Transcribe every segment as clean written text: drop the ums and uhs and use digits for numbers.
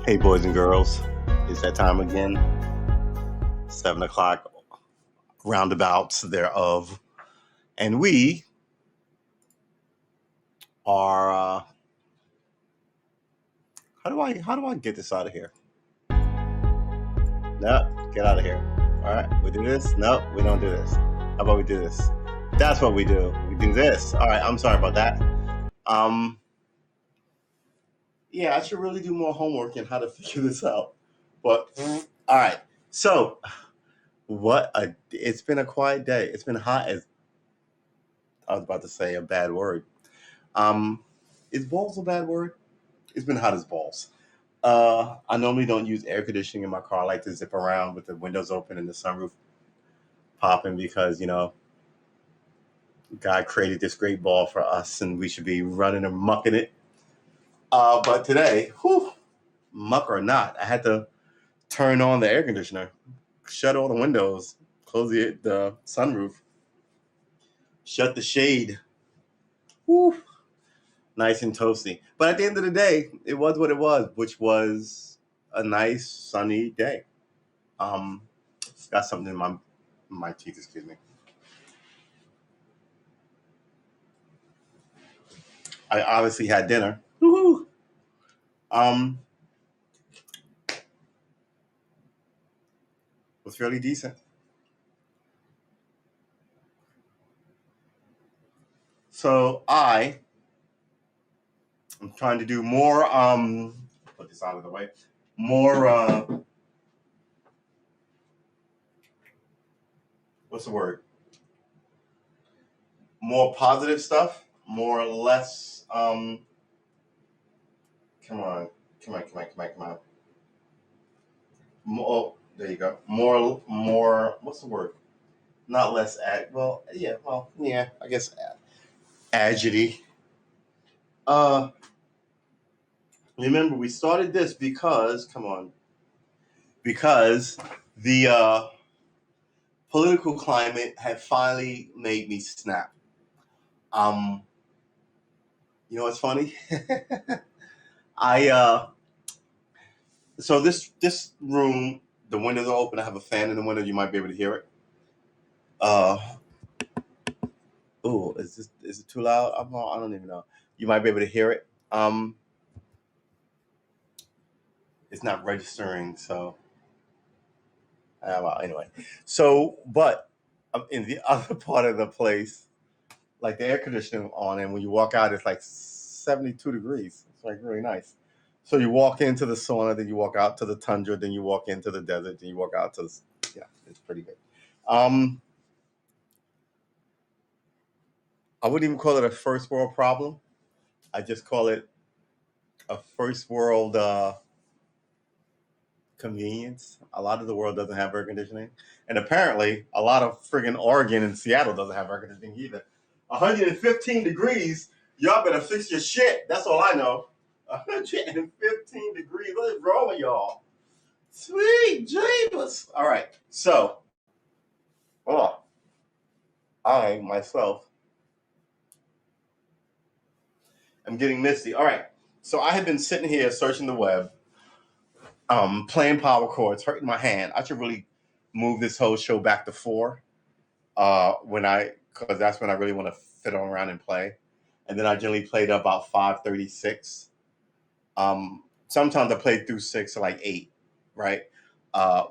Hey, boys and girls, it's that time again. 7 o'clock roundabouts thereof, and we are. How do I get this out of here? No, get out of here. All right, we do this. No, we don't do this. How about we do this? That's what we do. We do this. All right. I'm sorry about that. Um, yeah, I should really do more homework and how to figure this out. But all right. So, what a it's been a quiet day. It's been hot as I was about to say a bad word. Um, is balls a bad word? It's been hot as balls. I normally don't use air conditioning in my car. I like to zip around with the windows open and the sunroof popping because, God created this great ball for us and we should be running and mucking it. But today, whew, muck or not, I had to turn on the air conditioner, shut all the windows, close the sunroof, shut the shade. Whew, nice and toasty. But at the end of the day, it was what it was, which was a nice sunny day. It's got something in my teeth. Excuse me. I obviously had dinner. Woo-hoo. Um, was fairly decent. So I'm trying to do more. Put this out of the way. More. What's the word? More positive stuff. More or less. Come on. Come on. Come on. Come on. Come on. More. Oh, there you go. More. More. What's the word? Not less. Well, yeah. Well, yeah. I guess agity. Uh, Remember we started this because. Come on. Because the political climate had finally made me snap. Um, you know what's funny? I So this room, the windows are open. I have a fan in the window. You might be able to hear it. Uh, oh, is it too loud? I don't even know. You might be able to hear it. It's not registering. So well, anyway. So, but in the other part of the place, like the air conditioning on, and when you walk out, it's like 72 degrees. It's like really nice. So you walk into the sauna, then you walk out to the tundra, then you walk into the desert, then you walk out to the, yeah, it's pretty good. Um, I wouldn't even call it a first world problem. I just call it a first world convenience. A lot of the world doesn't have air conditioning, and apparently, a lot of friggin' Oregon and Seattle doesn't have air conditioning either. 115 degrees. Y'all better fix your shit. That's all I know. 115 degrees. What is wrong with y'all? Sweet Jesus. All right. So, oh, I myself am getting misty. All right. So I have been sitting here searching the web, playing power chords, hurting my hand. I should really move this whole show back to 4. Because that's when I really want to fiddle around and play. And then I generally played about 5:36. Sometimes I play through 6 or like 8, right?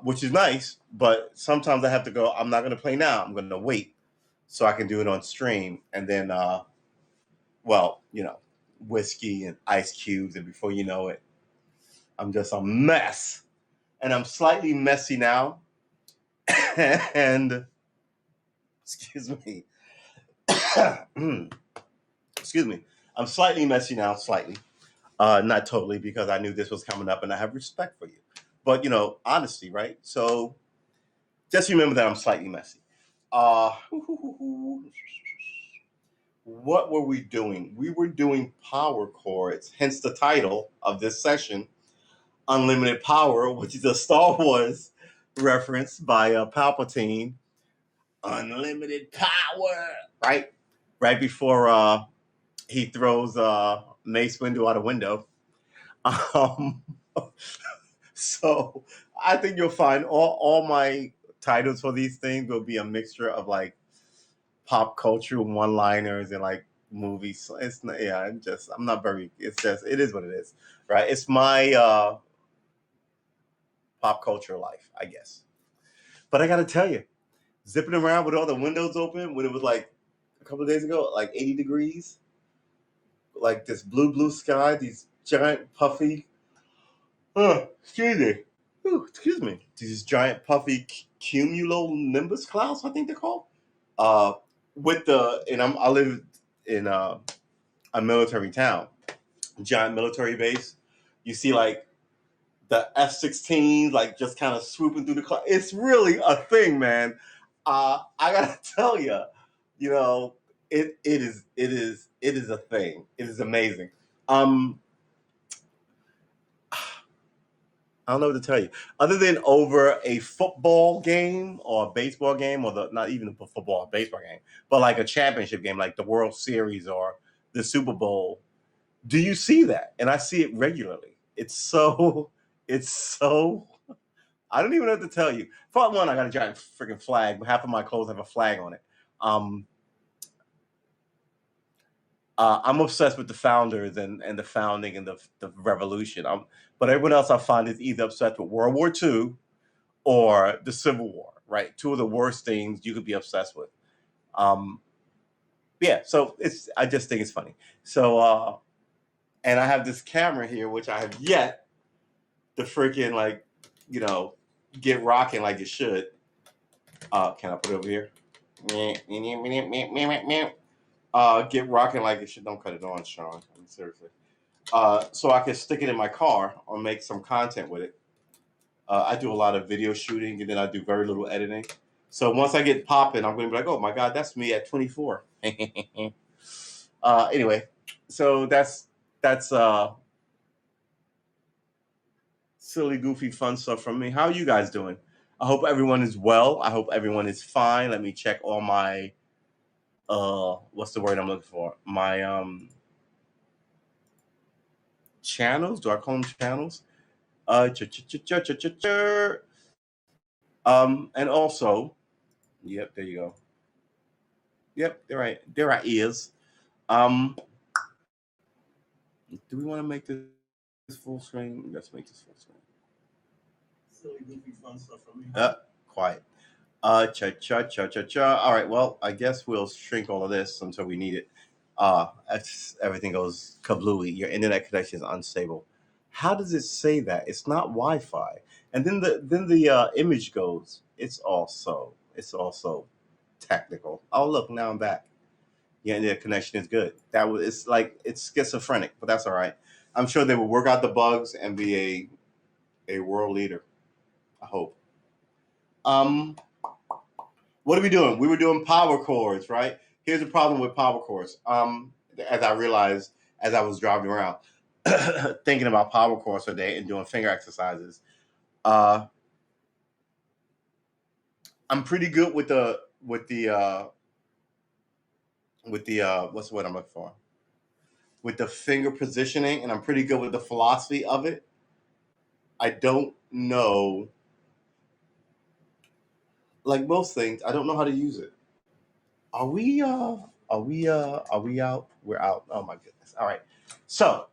Which is nice, but sometimes I have to go. I'm not going to play now. I'm going to wait so I can do it on stream, and then, well, whiskey and ice cubes, and before you know it, I'm just a mess, and I'm slightly messy now, and excuse me, excuse me, I'm slightly messy now, slightly. Not totally, because I knew this was coming up and I have respect for you. But, honesty, right? So just remember that I'm slightly messy. Uh, what were we doing? We were doing power chords, hence the title of this session, Unlimited Power, which is a Star Wars reference by Palpatine. Unlimited power, right? Right before he throws Mace Windu out a window. Um, So I think you'll find all my titles for these things will be a mixture of like pop culture one-liners and like movies. It's not, yeah, I'm not very. It's just it is what it is, right? It's my pop culture life, I guess. But I got to tell you, zipping around with all the windows open when it was like a couple of days ago, like 80 degrees, like this blue sky, these giant puffy. Excuse me. Ooh, excuse me. These giant puffy cumulonimbus clouds, I think they're called. Uh, with the and I live in a military town, giant military base. You see like the F-16s like just kind of swooping through the cloud. It's really a thing, man. I gotta tell you, you know, it is a thing. It is amazing. Um, I don't know what to tell you. Other than over a football game or a baseball game, or not even a football or baseball game, but like a championship game, like the World Series or the Super Bowl. Do you see that? And I see it regularly. It's so. I don't even know what to tell you. For one, I got a giant freaking flag. Half of my clothes have a flag on it. Um, I'm obsessed with the founders and the founding and the revolution. But everyone else I find is either obsessed with World War II or the Civil War, right? Two of the worst things you could be obsessed with. Um, yeah, so I just think it's funny. So and I have this camera here, which I have yet to freaking like, you know, get rocking like it should. Can I put it over here? Get rocking like it should. Don't cut it on, Sean. I mean, seriously. So I can stick it in my car or make some content with it. I do a lot of video shooting and then I do very little editing. So once I get popping, I'm going to be like, oh my God, that's me at 24. Anyway, so that's silly, goofy, fun stuff from me. How are you guys doing? I hope everyone is well. I hope everyone is fine. Let me check all my what's the word I'm looking for? My channels. Do I call them channels? And also, yep, there you go. Yep, there I is. Um, do we want to make this full screen? Let's make this full screen. Silly, goofy, fun stuff for me. Quiet. Cha. All right, well, I guess we'll shrink all of this until we need it. Everything goes kablooey. Your internet connection is unstable. How does it say that? It's not Wi-Fi. And then the image goes. It's also technical. Oh, look, now I'm back. Your internet connection is good. It's like it's schizophrenic, but that's all right. I'm sure they will work out the bugs and be a world leader. I hope. Um, what are we doing? We were doing power chords, right? Here's the problem with power chords. As I realized as I was driving around, thinking about power chords today and doing finger exercises. Uh, I'm pretty good with the what's the word I'm looking for? With the finger positioning, and I'm pretty good with the philosophy of it. I don't know, like most things, I don't know how to use it. Are we out? We're out. Oh my goodness. All right. So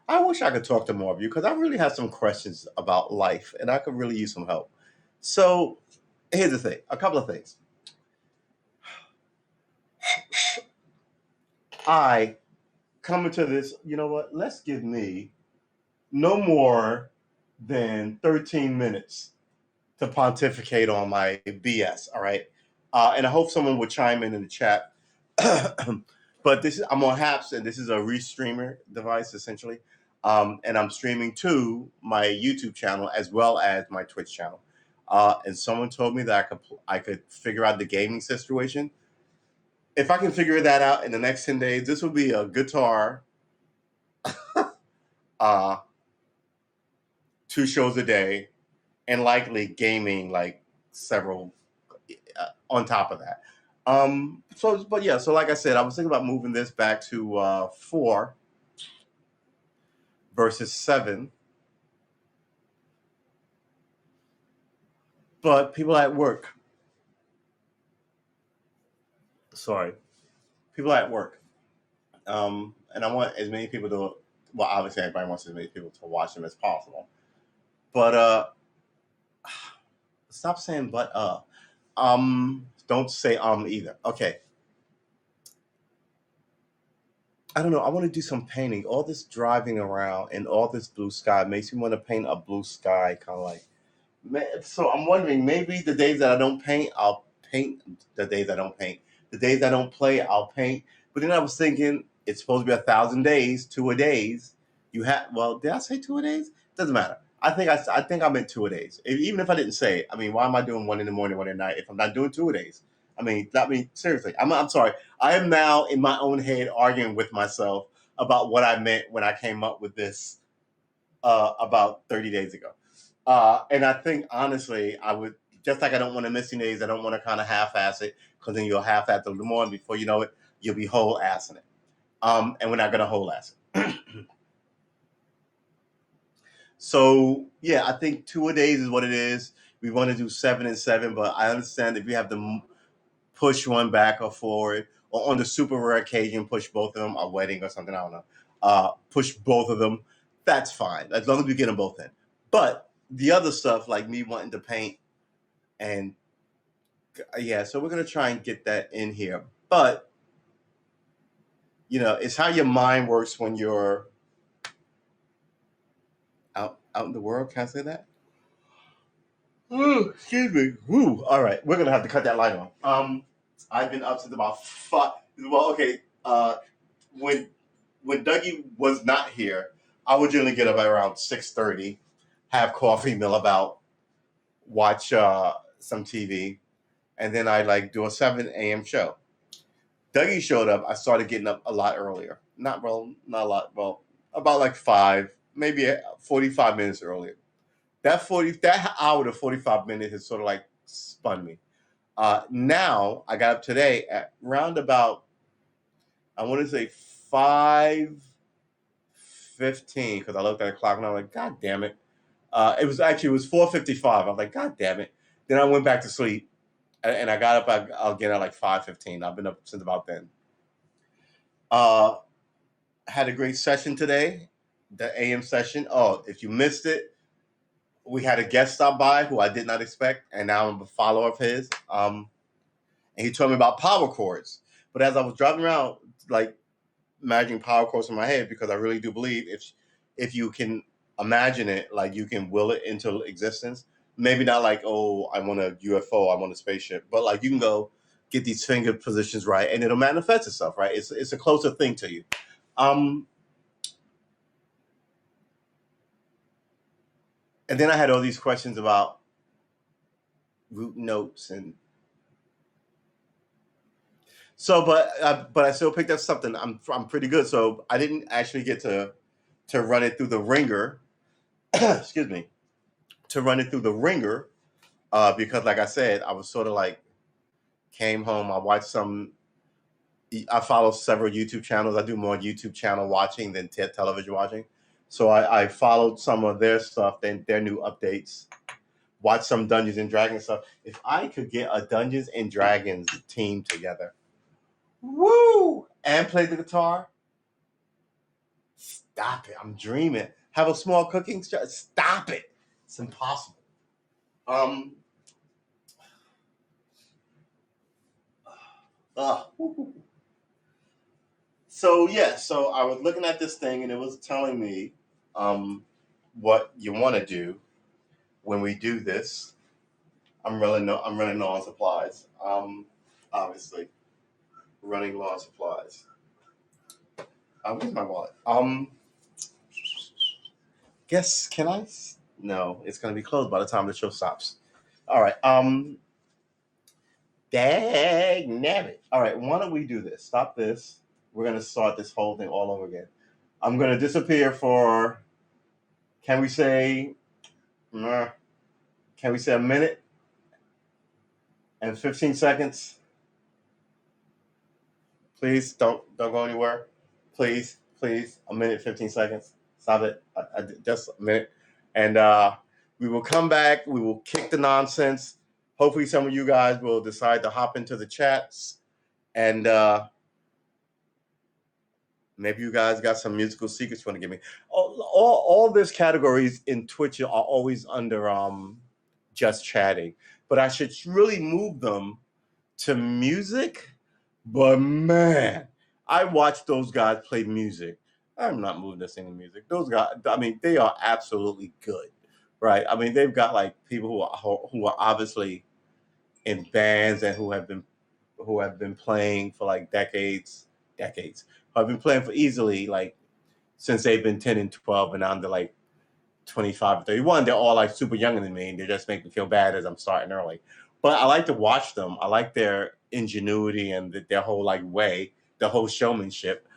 I wish I could talk to more of you because I really have some questions about life and I could really use some help. So here's the thing, a couple of things. I come into this, you know what? Let's give me no more than 13 minutes to pontificate on my BS. All right. And I hope someone would chime in the chat. But I'm on Haps, and this is a restreamer device essentially. And I'm streaming to my YouTube channel as well as my Twitch channel. And someone told me that I could figure out the gaming situation. If I can figure that out in the next 10 days, this will be a guitar, uh, 2 shows a day, and likely gaming like several on top of that. But yeah, so like I said, I was thinking about moving this back to 4 versus 7. But people at work, people at work, and I want as many people to. Well, obviously, everybody wants as many people to watch them as possible. But stop saying but. Don't say either. Okay. I don't know. I want to do some painting. All this driving around and all this blue sky makes me want to paint a blue sky, kind of like. So I'm wondering, maybe the days that I don't paint, I'll paint. The days I don't paint, the days I don't play, I'll paint. But then I was thinking, it's supposed to be 1,000 days, 2 a days. You have, well, did I say 2 a days? Doesn't matter. I think I meant 2 a days. Even if I didn't say it, I mean, why am I doing one in the morning, one at night if I'm not doing 2 a days? I mean, seriously, I'm sorry. I am now in my own head arguing with myself about what I meant when I came up with this about 30 days ago. And I think honestly, I would, just like I don't want to miss any days. I don't want to kind of half-ass it, because then you'll half-ass it a little more, and before you know it, you'll be whole-assing it. And we're not going to whole-ass it. So yeah, I think 2 a days is what it is. We want to do 7 and 7, but I understand if you have to push one back or forward, or on the super rare occasion, push both of them, a wedding or something. I don't know. Push both of them. That's fine as long as we get them both in. But the other stuff, like me wanting to paint, and yeah, so we're gonna try and get that in here. But it's how your mind works when you're out in the world. Can I say that? Ooh, excuse me. Woo. All right, we're gonna have to cut that light on. I've been up since about 5. Well, okay. When Dougie was not here, I would generally get up at around 6:30, have coffee, mill about, watch some TV, and then I like do a 7 a.m. show. Dougie showed up. I started getting up a lot earlier. Not not a lot. Well, about like 5, maybe 45 minutes earlier. That hour to 45 minutes has sort of like spun me. Now I got up today at round about, I want to say 5:15, because I looked at the clock and I was like, God damn it. It was 4:55. I was like, God damn it. Then I went back to sleep, and I got up again at like 5:15. I've been up since about then. Had a great session today, the AM session. Oh, if you missed it, we had a guest stop by who I did not expect, and now I'm a follower of his. And he told me about power chords. But as I was driving around, like, imagining power chords in my head, because I really do believe if you can imagine it, like, you can will it into existence. Maybe not like, oh, I want a UFO, I want a spaceship, but like you can go get these finger positions right, and it'll manifest itself, right? It's a closer thing to you. And then I had all these questions about root notes, and so, but I still picked up something. I'm pretty good. So I didn't actually get to run it through the ringer. Excuse me, to run it through the ringer, because like I said, I was sort of like, came home. I watched some. I follow several YouTube channels. I do more YouTube channel watching than television watching. So I followed some of their stuff, then their new updates. Watch some Dungeons and Dragons stuff. If I could get a Dungeons and Dragons team together, woo, and play the guitar, stop it. I'm dreaming. Have a small cooking shop. Stop it. It's impossible. Um. So yeah, so I was looking at this thing, and it was telling me what you want to do when we do this. I'm running low on supplies. Obviously, running low on supplies. Where's my wallet? Guess, can I? No, it's gonna be closed by the time the show stops. All right. Dang nabbit. All right. Why don't we do this? Stop this. We're gonna start this whole thing all over again. I'm gonna disappear for. Can we say? Can we say a minute and 15 seconds? Please don't go anywhere. Please, a minute 15 seconds. Stop it. Just a minute. And we will come back. We will kick the nonsense. Hopefully, some of you guys will decide to hop into the chats. And maybe you guys got some musical secrets you want to give me. All these categories in Twitch are always under just chatting. But I should really move them to music. But man, I watch those guys play music. I'm not moving to singing music. Those guys, I mean, they are absolutely good, right? I mean, they've got like people who are obviously in bands and who have been playing for like decades, who have been playing for easily like since they've been 10 and 12, and now they're like 25 or 31. They're all like super younger than me, and they just make me feel bad as I'm starting early. But I like to watch them. I like their ingenuity and their whole like way, the whole showmanship.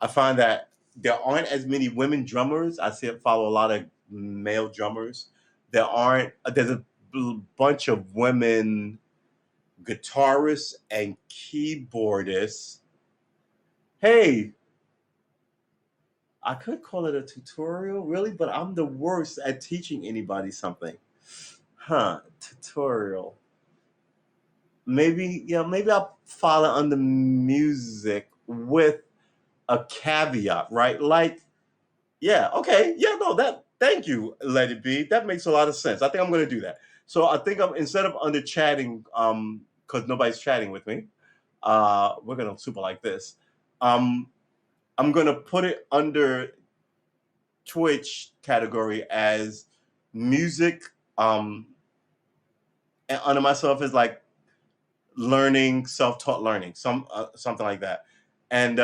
I find that there aren't as many women drummers. I follow a lot of male drummers. There's a bunch of women guitarists and keyboardists. Hey, I could call it a tutorial, really, but I'm the worst at teaching anybody something. Tutorial. Maybe I'll follow under music with a caveat, right? Like, yeah, okay, yeah, no, thank you, Let It Be. That makes a lot of sense. I think I'm gonna do that. So I think instead of under chatting, because nobody's chatting with me, we're gonna super like this. I'm gonna put it under Twitch category as music, and under myself is like learning, self-taught learning, something like that. And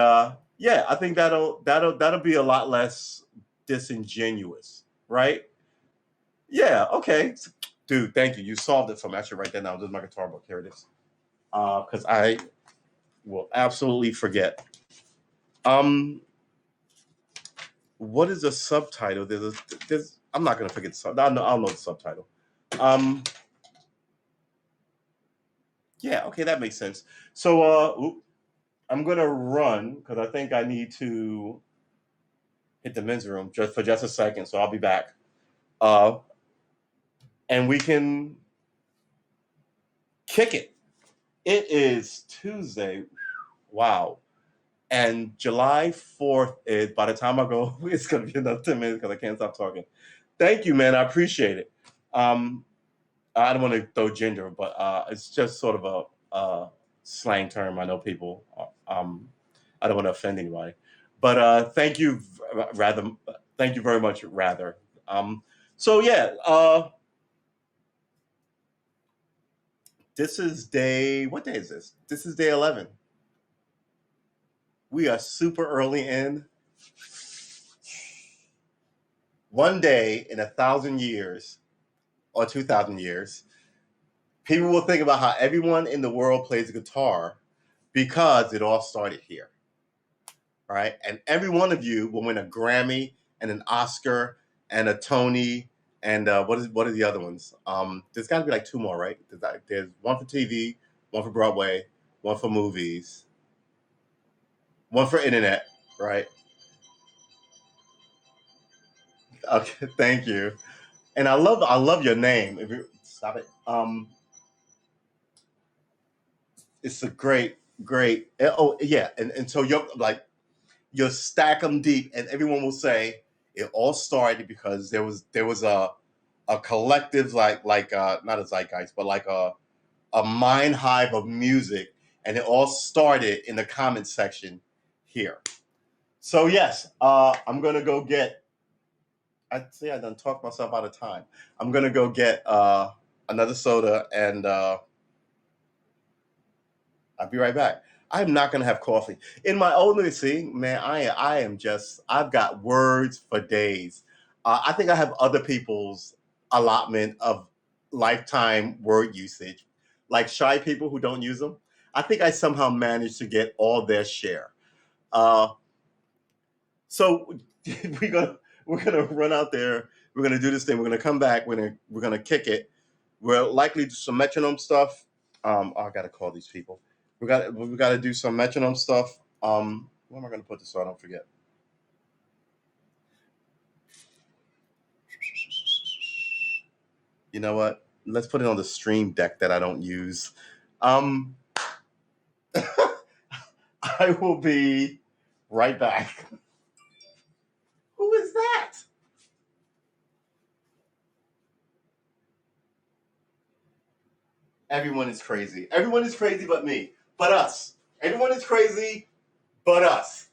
yeah, I think that'll be a lot less disingenuous, right? Yeah, okay. Dude, thank you. You solved it for me. I should write that down. This is my guitar book. Here it is. Because I will absolutely forget. What is the subtitle? I'm not gonna forget the subtitle. I'll know the subtitle. Yeah, okay, that makes sense. So I'm gonna run because I think I need to hit the men's room just for just a second. So I'll be back. And we can kick it. It is Tuesday. Wow. And July 4th is, by the time I go, it's going to be another 10 minutes because I can't stop talking. Thank you, man. I appreciate it. I don't want to throw gender, but it's just sort of a slang term. I know people, I don't want to offend anybody. But thank you, thank you very much, rather. So, yeah, this is what day is this? This is day 11. We are super early in. One day in 1,000 years or 2,000 years, people will think about how everyone in the world plays guitar because it all started here, right? And every one of you will win a Grammy and an Oscar and a Tony and what are the other ones? There's got to be like two more, right? There's one for TV, one for Broadway, one for movies, one for internet, right? Okay, thank you. And I love your name. If you stop it, it's a great. Oh yeah, and so you'll stack them deep, and everyone will say it all started because there was a collective not a zeitgeist, but like a mind hive of music, and it all started in the comment section here. So yes, I'm gonna go get. I see I done talked myself out of time. I'm gonna go get another soda, and I'll be right back. I'm not gonna have coffee. In my older see, man, I am just I've got words for days. I think I have other people's allotment of lifetime word usage, like shy people who don't use them. I think I somehow managed to get all their share. Uh, so we're gonna run out there. We're gonna do this thing. We're gonna come back. We're gonna kick it. We're likely to do some metronome stuff. I gotta call these people. We got to do some metronome stuff. Where am I gonna put this so I don't forget? You know what? Let's put it on the stream deck that I don't use. Um, I will be right back. Who is that? Everyone is crazy. Everyone is crazy but me. But us. Everyone is crazy but us.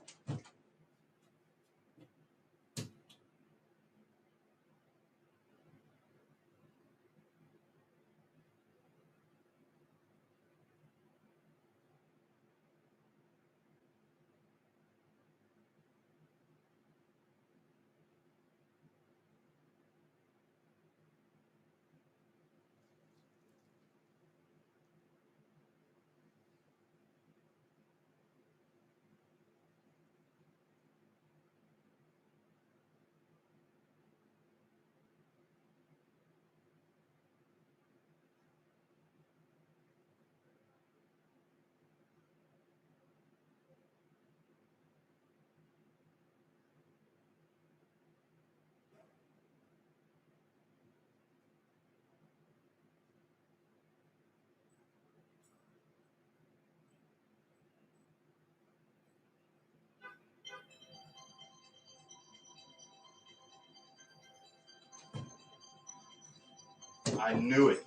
I knew it.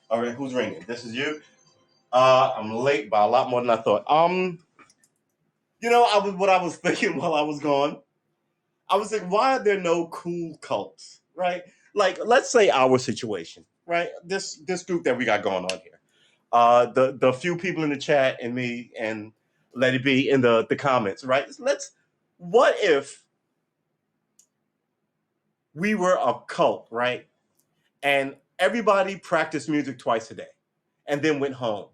All right, who's ringing? This is you. I'm late by a lot more than I thought. I was what I was thinking while I was gone. I was like, why are there no cool cults, right? Like, let's say our situation, right? This group that we got going on here. The few people in the chat and me and let it be in the comments, right? What if we were a cult, right? And everybody practiced music twice a day and then went home.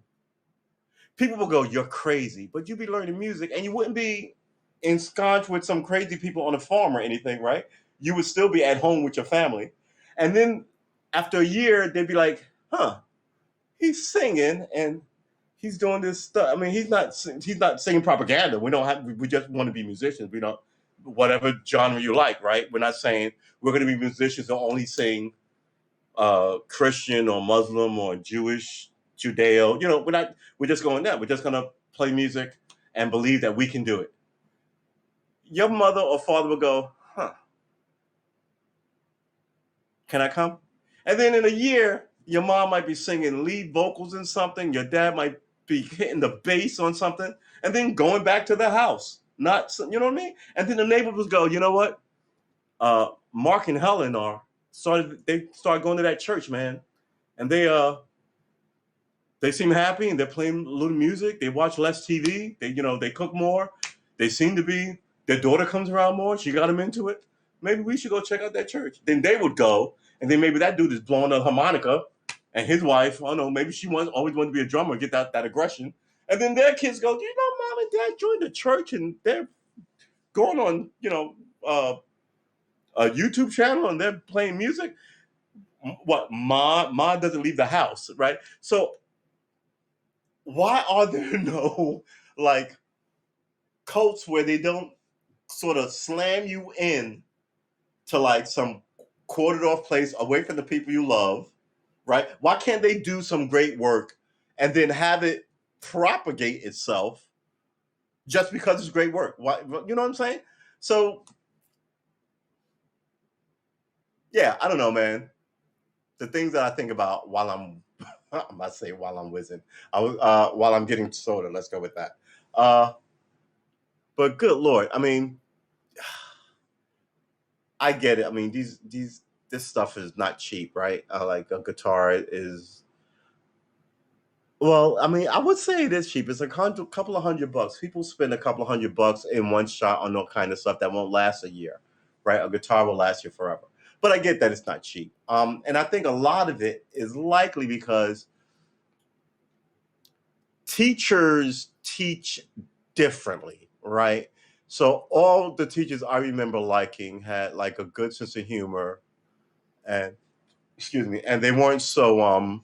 People will go, you're crazy, but you'd be learning music and you wouldn't be ensconced with some crazy people on a farm or anything, right? You would still be at home with your family. And then after a year, they'd be like, huh, he's singing and he's doing this stuff. I mean, he's not singing propaganda. We just want to be musicians. We don't, whatever genre you like, right? We're not saying we're going to be musicians and only sing Christian or Muslim or Jewish, Judeo. We're just going that. We're just going to play music and believe that we can do it. Your mother or father will go, huh, can I come? And then in a year, your mom might be singing lead vocals in something. Your dad might be hitting the bass on something and then going back to the house. Not, you know what I mean? And then the neighbors go, you know what? Mark and Helen they started going to that church, man. And they seem happy and they're playing a little music. They watch less TV. They cook more. They seem to be, their daughter comes around more. She got them into it. Maybe we should go check out that church. Then they would go, and then maybe that dude is blowing a harmonica, and his wife, I don't know, maybe she always wanted to be a drummer, get that aggression. And then their kids go, mom and dad joined the church, and they're going on, a YouTube channel, and they're playing music. What, Ma doesn't leave the house, right? So why are there no like cults where they don't sort of slam you in to like some quartered off place away from the people you love, right? Why can't they do some great work and then have it propagate itself just because it's great work? Why, you know what I'm saying? So yeah, I don't know, man. The things that I think about while I'm I might say while I'm whizzing, while I'm getting soda. Let's go with that. But good lord, I mean, I get it. I mean, this stuff is not cheap, right? Like a guitar is. Well, I mean, I would say it is cheap. It's couple of $100. People spend a couple of $100 in one shot on all kind of stuff that won't last a year, right? A guitar will last you forever. But I get that it's not cheap. And I think a lot of it is likely because teachers teach differently, right? So all the teachers I remember liking had like a good sense of humor, and excuse me, and they weren't so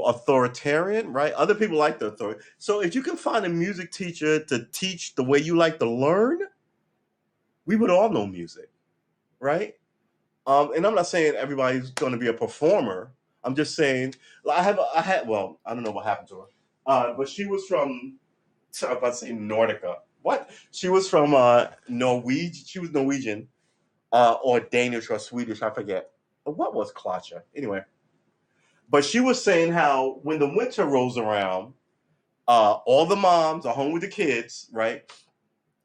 authoritarian, right? Other people like the authority. So if you can find a music teacher to teach the way you like to learn, we would all know music. right? And I'm not saying everybody's going to be a performer. I'm just saying I had well, I don't know what happened to her, but she was from I was about to say Nordica. What? She was from Norwegian. She was Norwegian or Danish or Swedish. I forget. What was Klacha? Anyway, but she was saying how when the winter rolls around, all the moms are home with the kids, right?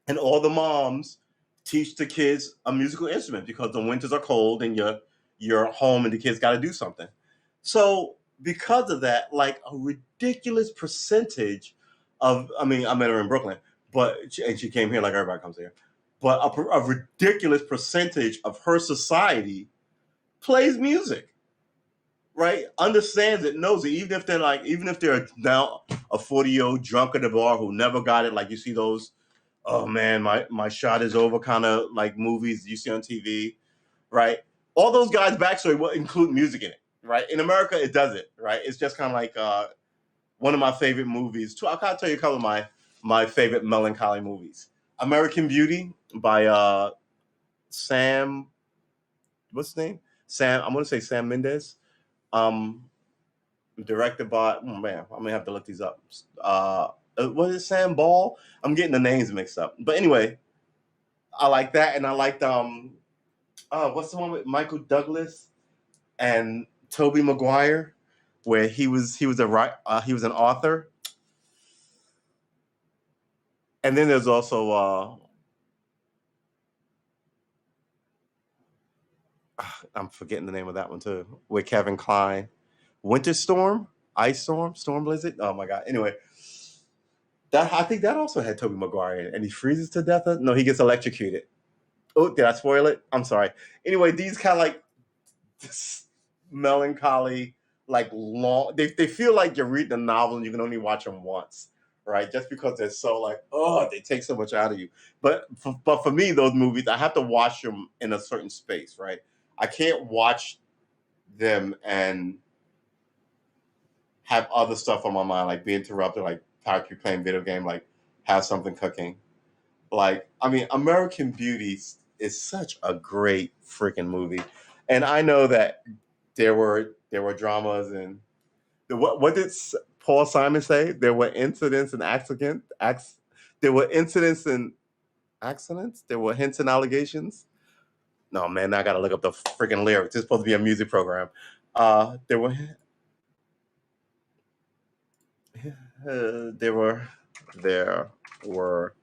And all the moms teach the kids a musical instrument because the winters are cold and you're home and the kids got to do something. So because of that, like a ridiculous percentage of, I mean, I met her in Brooklyn, and she came here like everybody comes here, but a ridiculous percentage of her society plays music, right? Understands it, knows it, even if they're now a 40-year-old drunk at the bar who never got it, like you see those oh man, my shot is over kind of like movies you see on TV, right? All those guys' backstory will include music in it, right? In America, it doesn't, right? It's just kind of like one of my favorite movies. I can't tell you a couple of my favorite melancholy movies. American Beauty by Sam, what's his name? Sam. I'm gonna say Sam Mendes. Um, Directed by man, I'm gonna have to look these up. Was it Sam Ball? I'm getting the names mixed up. But anyway, I like that, and I liked what's the one with Michael Douglas and Toby Maguire, where he was an author, and then there's also I'm forgetting the name of that one too, with Kevin Kline, Winter Storm, Ice Storm, Storm Blizzard. Oh my god! Anyway, that I think that also had Toby Maguire in it, and he freezes to death. No, he gets electrocuted. Oh, did I spoil it? I'm sorry. Anyway, these kind of like melancholy, like long. They feel like you're reading a novel and you can only watch them once, right? Just because they're so like, oh, they take so much out of you. But for me, those movies, I have to watch them in a certain space, right? I can't watch them and have other stuff on my mind, like be interrupted, like park you playing video game, like have something cooking. Like, I mean, American Beauty is such a great freaking movie, and I know that there were dramas and what did Paul Simon say? There were incidents and there were incidents and accidents. There were hints and allegations. No man, I gotta look up the freaking lyrics. It's supposed to be a music program. There were there were there were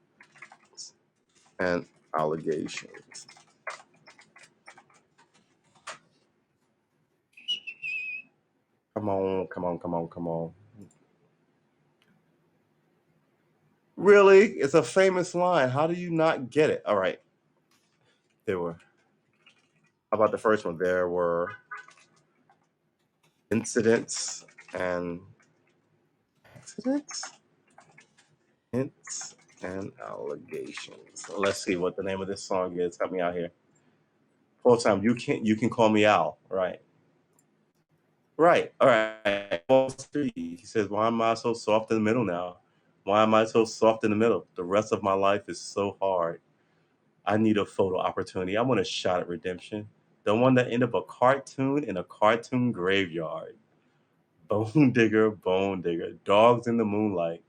and allegations. Come on, come on, come on, come on. Really? It's a famous line. How do you not get it? All right. There were. How about the first one? There were incidents and accidents, hints and allegations. So let's see what the name of this song is. Help me out here. Full time. You can call me Al. Right. Right. All right. Wall Street. He says, "Why am I so soft in the middle now? Why am I so soft in the middle? The rest of my life is so hard. I need a photo opportunity. I want a shot at redemption. The one that ended up a cartoon in a cartoon graveyard. Bone digger, dogs in the moonlight.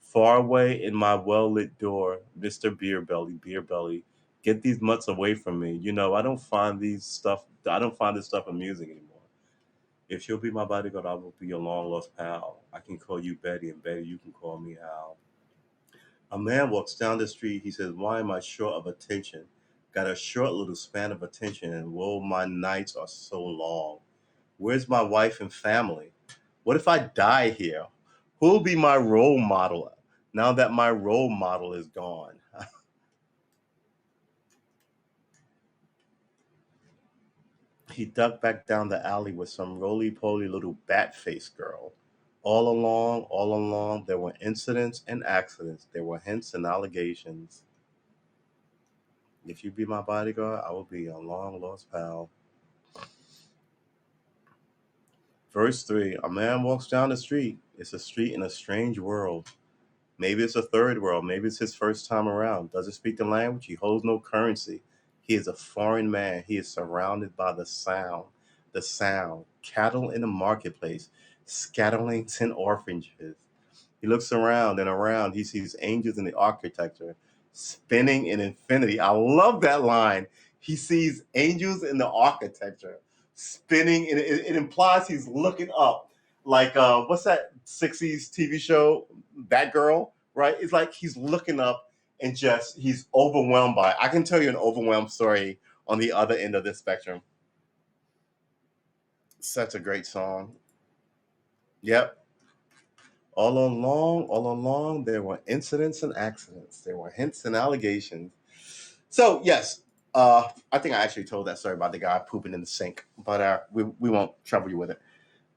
Far away in my well lit door, Mr. Beer Belly, get these mutts away from me. You know, I don't find this stuff amusing anymore. If you'll be my bodyguard, I will be your long lost pal. I can call you Betty, and Betty, you can call me Al. A man walks down the street. He says, why am I short of attention? Got a short little span of attention, and whoa, my nights are so long. Where's my wife and family? What if I die here? Who'll be my role model now that my role model is gone? He ducked back down the alley with some roly poly little bat faced girl. All along, there were incidents and accidents. There were hints and allegations. If you be my bodyguard, I will be a long lost pal. Verse 3. A man walks down the street. It's a street in a strange world. Maybe it's a third world. Maybe it's his first time around. Doesn't speak the language. He holds no currency. He is a foreign man. He is surrounded by the sound. The sound. Cattle in the marketplace, scatterlings and orphanages. He looks around and around. He sees angels in the architecture, spinning in infinity. I love that line. He sees angels in the architecture, spinning. It implies he's looking up. Like, what's that 60s TV show, Batgirl, right? It's like he's looking up and just, he's overwhelmed by it. I can tell you an overwhelmed story on the other end of this spectrum. Such a great song. Yep. All along, there were incidents and accidents. There were hints and allegations. So yes, I think I actually told that story about the guy pooping in the sink, but we won't trouble you with it.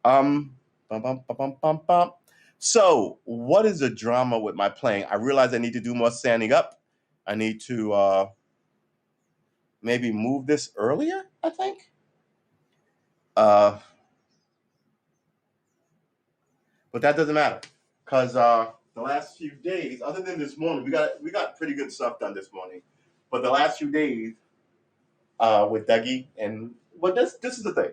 Bum, bum, bum, bum, bum, bum. So what is the drama with my playing? I realize I need to do more standing up. I need to maybe move this earlier, I think. But that doesn't matter because the last few days, other than this morning, we got pretty good stuff done this morning. But the last few days with Dougie, and well, this is the thing.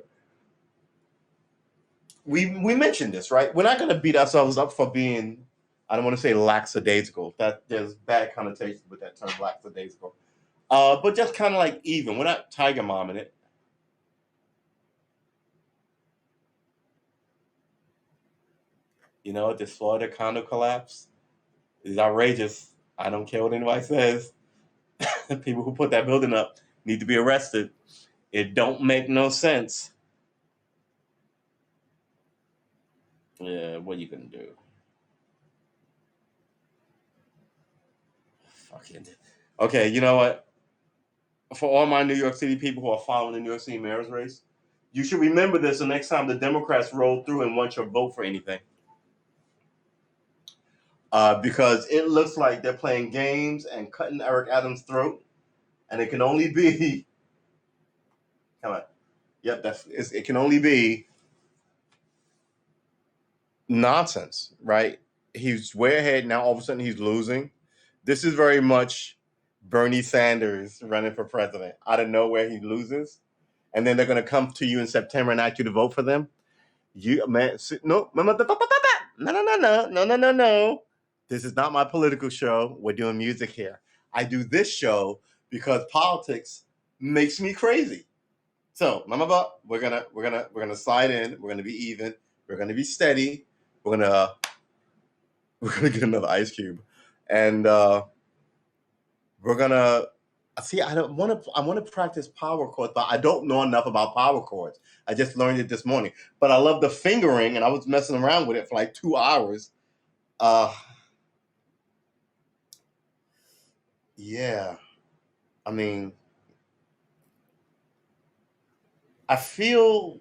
We mentioned this, right? We're not going to beat ourselves up for being, I don't want to say lackadaisical. That there's bad connotation with that term, lackadaisical. But just kind of like even. We're not tiger momming it. You know, this Florida condo collapse is outrageous. I don't care what anybody says. People who put that building up need to be arrested. It don't make no sense. Yeah, what are you gonna do? Fucking. Okay, you know what? For all my New York City people who are following the New York City mayor's race, you should remember this the next time the Democrats roll through and want your vote for anything. Because it looks like they're playing games and cutting Eric Adams' throat, and it can only be. Come on. Yep, it can only be nonsense, right? He's way ahead now. All of a sudden, he's losing. This is very much Bernie Sanders running for president. Out of nowhere, he loses, and then they're going to come to you in September and ask you to vote for them. You man, no, no, no, no. This is not my political show. We're doing music here. I do this show because politics makes me crazy. So, mama, we're gonna slide in. We're gonna be even. We're gonna be steady. We're gonna get another ice cube, and we're gonna see. I want to practice power chords, but I don't know enough about power chords. I just learned it this morning, but I love the fingering, and I was messing around with it for like 2 hours. Yeah, I mean, I feel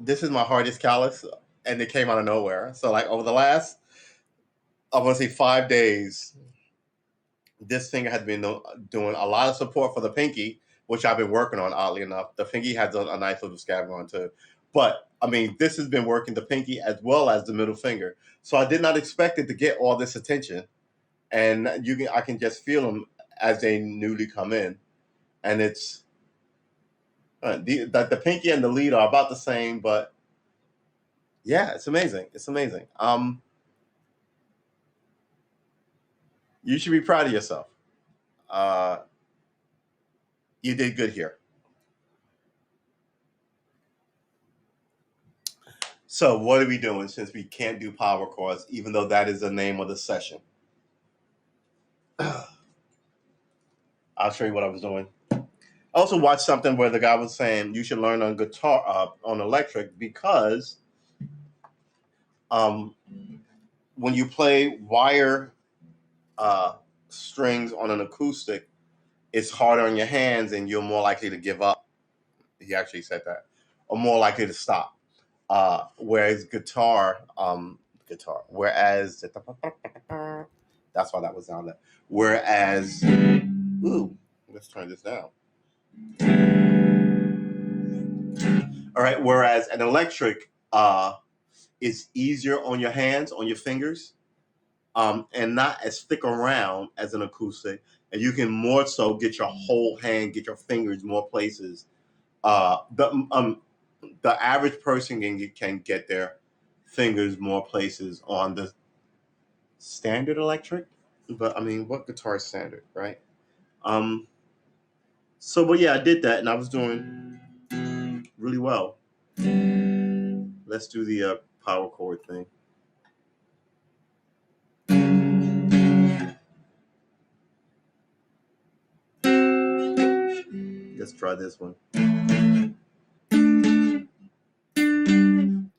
this is my hardest callus, and it came out of nowhere. So like over the last, I want to say 5 days, this finger has been doing a lot of support for the pinky, which I've been working on. Oddly enough, the pinky has a nice little scab going too. But I mean, this has been working the pinky as well as the middle finger. So I did not expect it to get all this attention, and I can just feel them as they newly come in, and it's the pinky and the lead are about the same, but yeah, it's amazing. It's amazing. You should be proud of yourself. Uh, you did good here. So what are we doing since we can't do power chords, even though that is the name of the session? I'll show you what I was doing. I also watched something where the guy was saying you should learn on guitar, on electric, because um, when you play wire strings on an acoustic, it's harder on your hands and you're more likely to give up. He actually said that, or more likely to stop. Whereas whereas that's why that was down there. Whereas, ooh, let's turn this down. All right. Whereas an electric is easier on your hands, on your fingers. and not as thick around as an acoustic. And you can more so get your whole hand, get your fingers more places. The average person can get their fingers more places on the standard electric. But I mean, what guitar is standard, right? But yeah, I did that, and I was doing really well. Let's do the power chord thing. Let's try this one.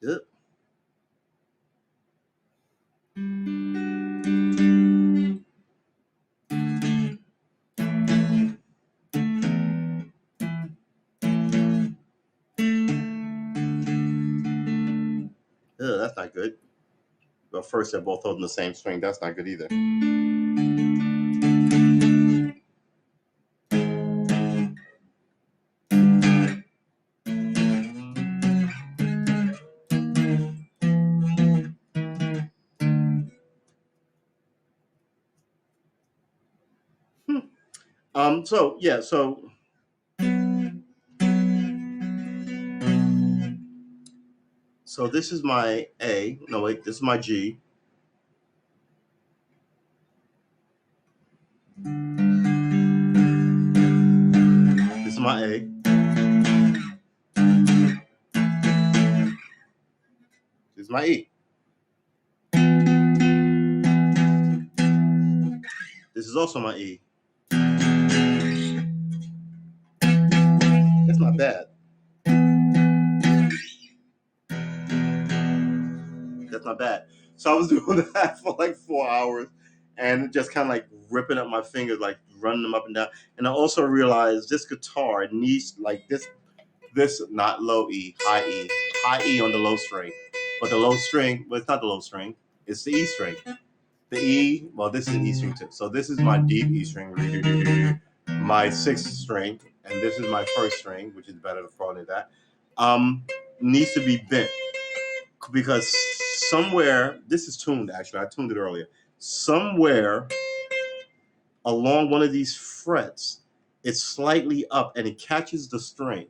Yep. Ugh, that's not good. Well, first they're both holding the same string. That's not good either. So yeah, so this is my A. No, wait, this is my G. This is my A. This is my E. This is also my E. That's not bad. That's not bad. So I was doing that for like 4 hours and just kind of like ripping up my fingers, like running them up and down. And I also realized this guitar needs like this not low E, high E on the low string. But the low string, well, it's not the low string, it's the E string. The E, well, this is an E string too. So this is my deep E string, my sixth string, and this is my first string, which is better for all of that. Needs to be bent because somewhere, this is tuned actually, I tuned it earlier. Somewhere along one of these frets, it's slightly up and it catches the string.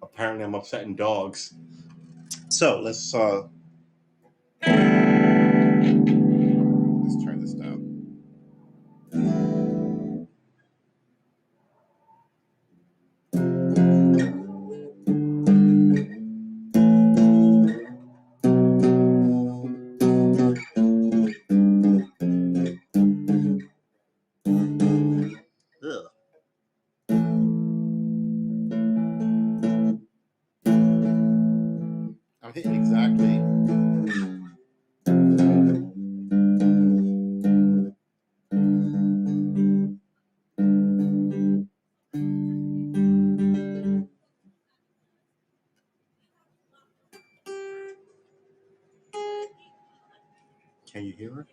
Apparently I'm upsetting dogs. So let's turn this down. Ugh. I'm hitting exactly. Can you hear her?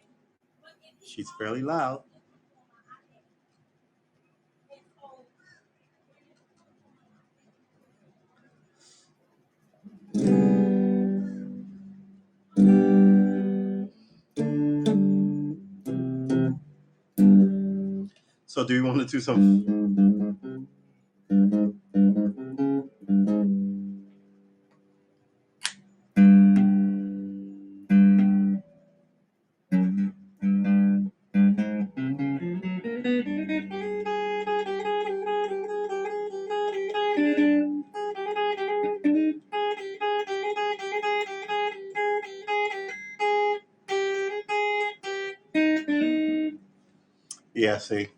She's fairly loud. So do you want to do some? Yeah, see.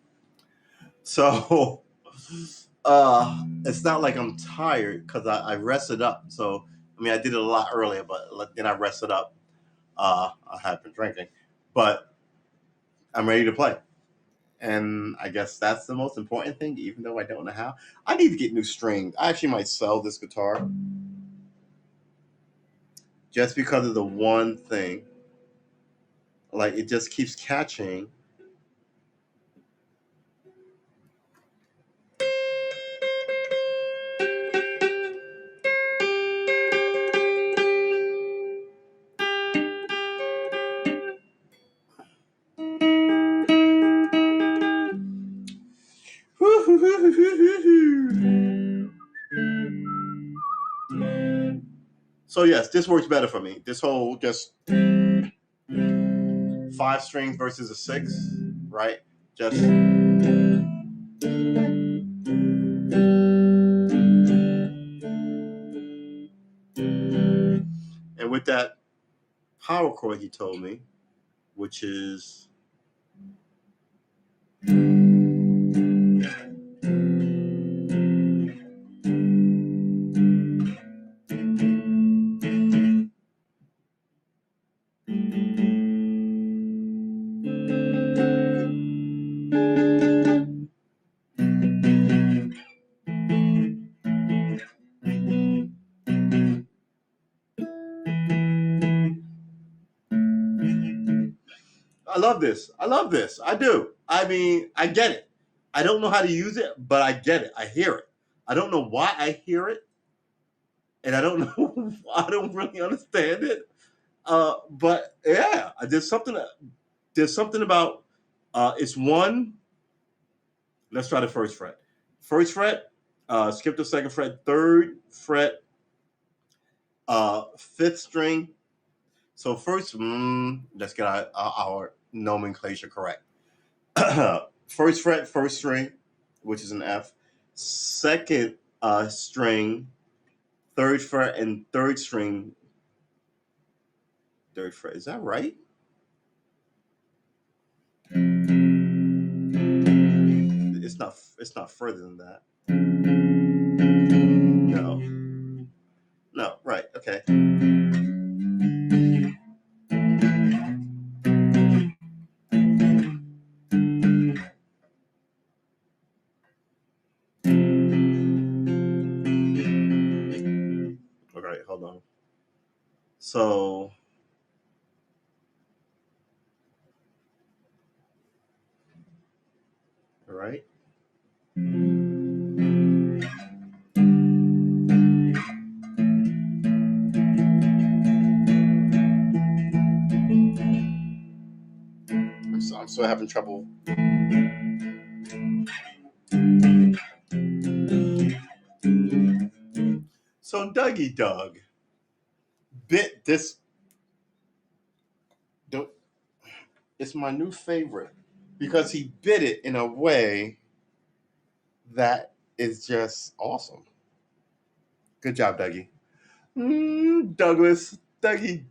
So it's not like I'm tired because I rested up. So I mean, I did it a lot earlier, but then I rested up. I had been drinking, but I'm ready to play. And I guess that's the most important thing, even though I don't know how. I need to get new strings. I actually might sell this guitar just because of the one thing. Like it just keeps catching. So yes, this works better for me. This whole just 5 strings versus a 6, right? Just and with that power chord he told me, which is I love this. I love this. I do. I mean, I get it. I don't know how to use it, but I get it. I hear it. I don't know why I hear it, and I don't know. I don't really understand it. But yeah, there's something. There's something about. It's one. Let's try the first fret. First fret. Skip the second fret. Third fret. Fifth string. So first, let's get our nomenclature correct. First fret, first string, which is an F. Second string, third fret, and third string, third fret. Is that right? It's not. It's not further than that. No. No. Right. Okay. Okay. Hold on. So. All right. I'm still having trouble. So Dougie Doug bit this. It's my new favorite because he bit it in a way that is just awesome. Good job, Dougie. Douglas, Dougie,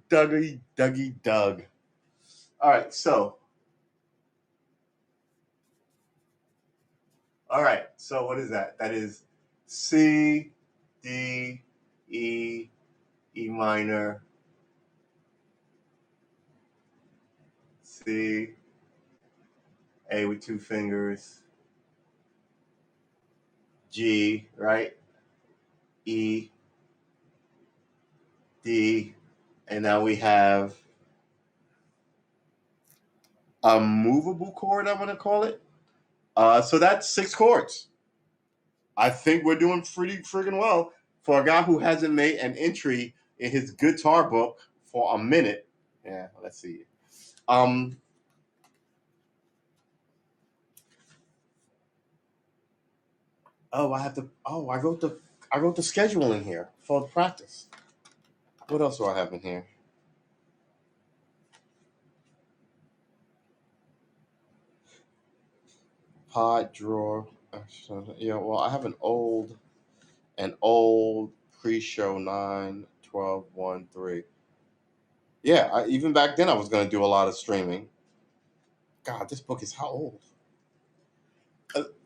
Doug. All right, so what is that? That is C, D, E, E minor, C, A with 2 fingers, G, right? E, D, and now we have a movable chord, I'm going to call it. So that's 6 chords. I think we're doing pretty freaking well for a guy who hasn't made an entry in his guitar book for a minute. Yeah, let's see. Oh, I have to. Oh, I wrote the schedule in here for the practice. What else do I have in here? Pod drawer. Yeah, well, I have an old pre-show 9, 12, 1, 3. Yeah, even back then I was going to do a lot of streaming. God, this book is how old?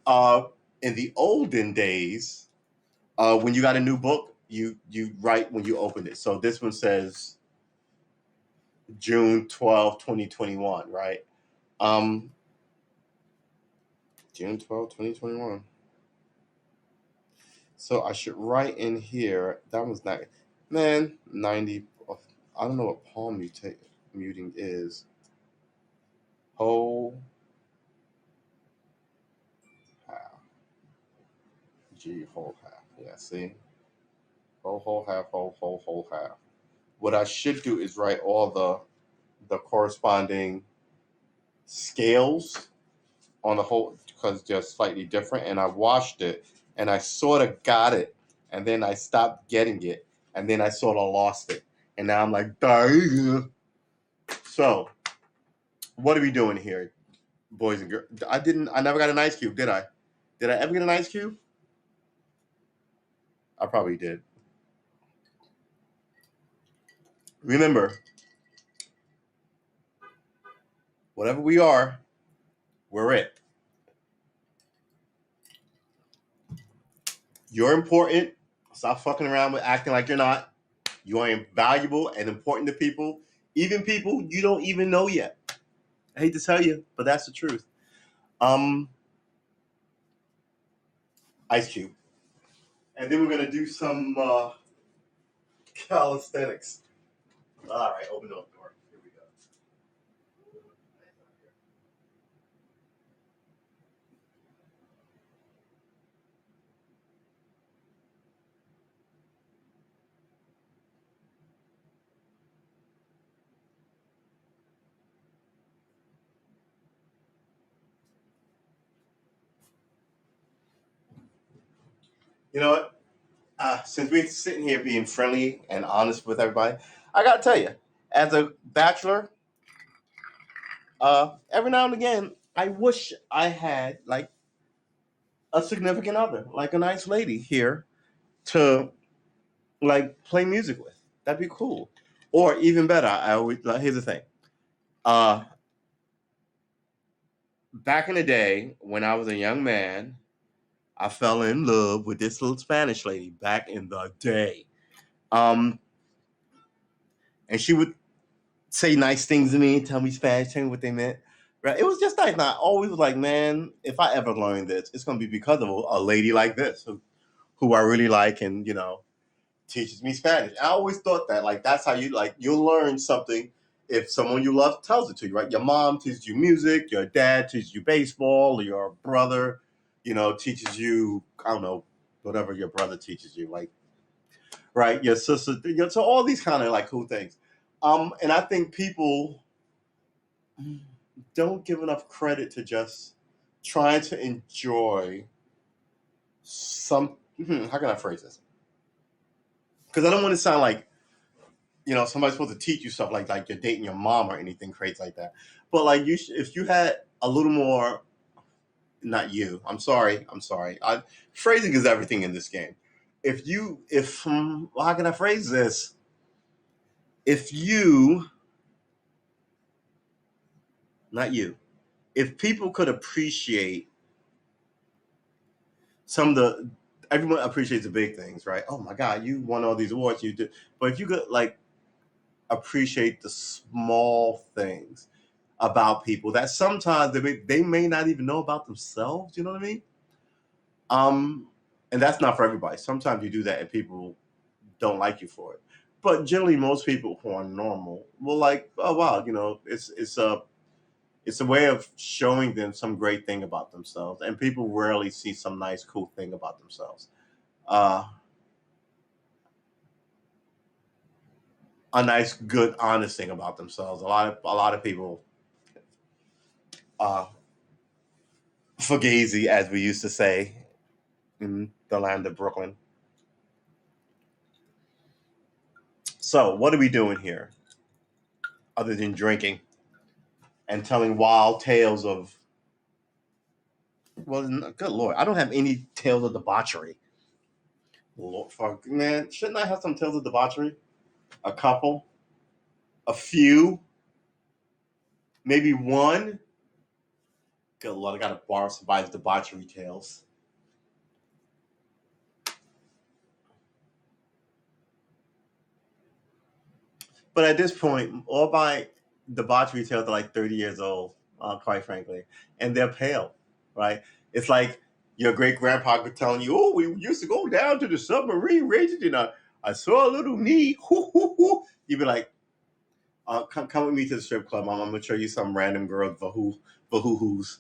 Uh, in the olden days, When you got a new book, you write when you open it. So this one says June 12, 2021, right? Um, June 12, 2021. So I should write in here. That was not, man, 90. I don't know what muting is. Whole half. G, whole half. Yeah, see? Whole half, whole half. What I should do is write all the corresponding scales on the whole, because they're slightly different. And I washed it and I sort of got it. And then I stopped getting it. And then I sort of lost it. And now I'm like, dang. So, what are we doing here, boys and girls? I never got an ice cube, did I? Did I ever get an ice cube? I probably did. Remember, whatever we are, we're it. You're important. Stop fucking around with acting like you're not. You are valuable and important to people, even people you don't even know yet. I hate to tell you, but that's the truth. Um, Ice Cube. And then we're gonna do some calisthenics. All right, open the door. Here we go. You know what? Since we're sitting here being friendly and honest with everybody, I gotta tell you, as a bachelor, every now and again, I wish I had like a significant other, like a nice lady here to like play music with. That'd be cool. Or even better, I always here's the thing. Uh, Back in the day when I was a young man, I fell in love with this little Spanish lady back in the day. Um, and she would say nice things to me, tell me Spanish, tell me what they meant. Right? It was just nice. And I always was like, man, if I ever learn this, it's gonna be because of a lady like this who I really like, and teaches me Spanish. I always thought that like that's how you'll learn something if someone you love tells it to you, right? Your mom teaches you music, your dad teaches you baseball, your brother, teaches you, I don't know, whatever your brother teaches you, like, right? Your sister, so all these kind of like cool things. And I think people don't give enough credit to just trying to enjoy some. How can I phrase this? Because I don't want to sound like somebody's supposed to teach you stuff like you're dating your mom or anything crazy like that. But like if you had a little more, not you. I'm sorry. Phrasing is everything in this game. Well, how can I phrase this? If you, not you, if people could appreciate some of the, everyone appreciates the big things, right? Oh my God, you won all these awards, you did. But if you could like appreciate the small things about people that sometimes they may not even know about themselves. You know what I mean? Um, and that's not for everybody. Sometimes you do that and people don't like you for it. But generally, most people who are normal will like, oh wow, it's a way of showing them some great thing about themselves. And people rarely see some nice, cool thing about themselves. Uh, a nice, good, honest thing about themselves. A lot of people uh, fugazi, as we used to say in the land of Brooklyn. So, what are we doing here other than drinking and telling wild tales of, well, good Lord, I don't have any tales of debauchery. Lord, fuck, man, shouldn't I have some tales of debauchery? A couple, a few, maybe one. Good Lord, I gotta borrow somebody's debauchery tales. But at this point, all my debauchery tales are like 30 years old, quite frankly, and they're pale, right? It's like your great grandpa telling you, "Oh, we used to go down to the submarine races, and I saw a little knee." You'd be like, come with me to the strip club. I'm gonna show you some random girl for who's."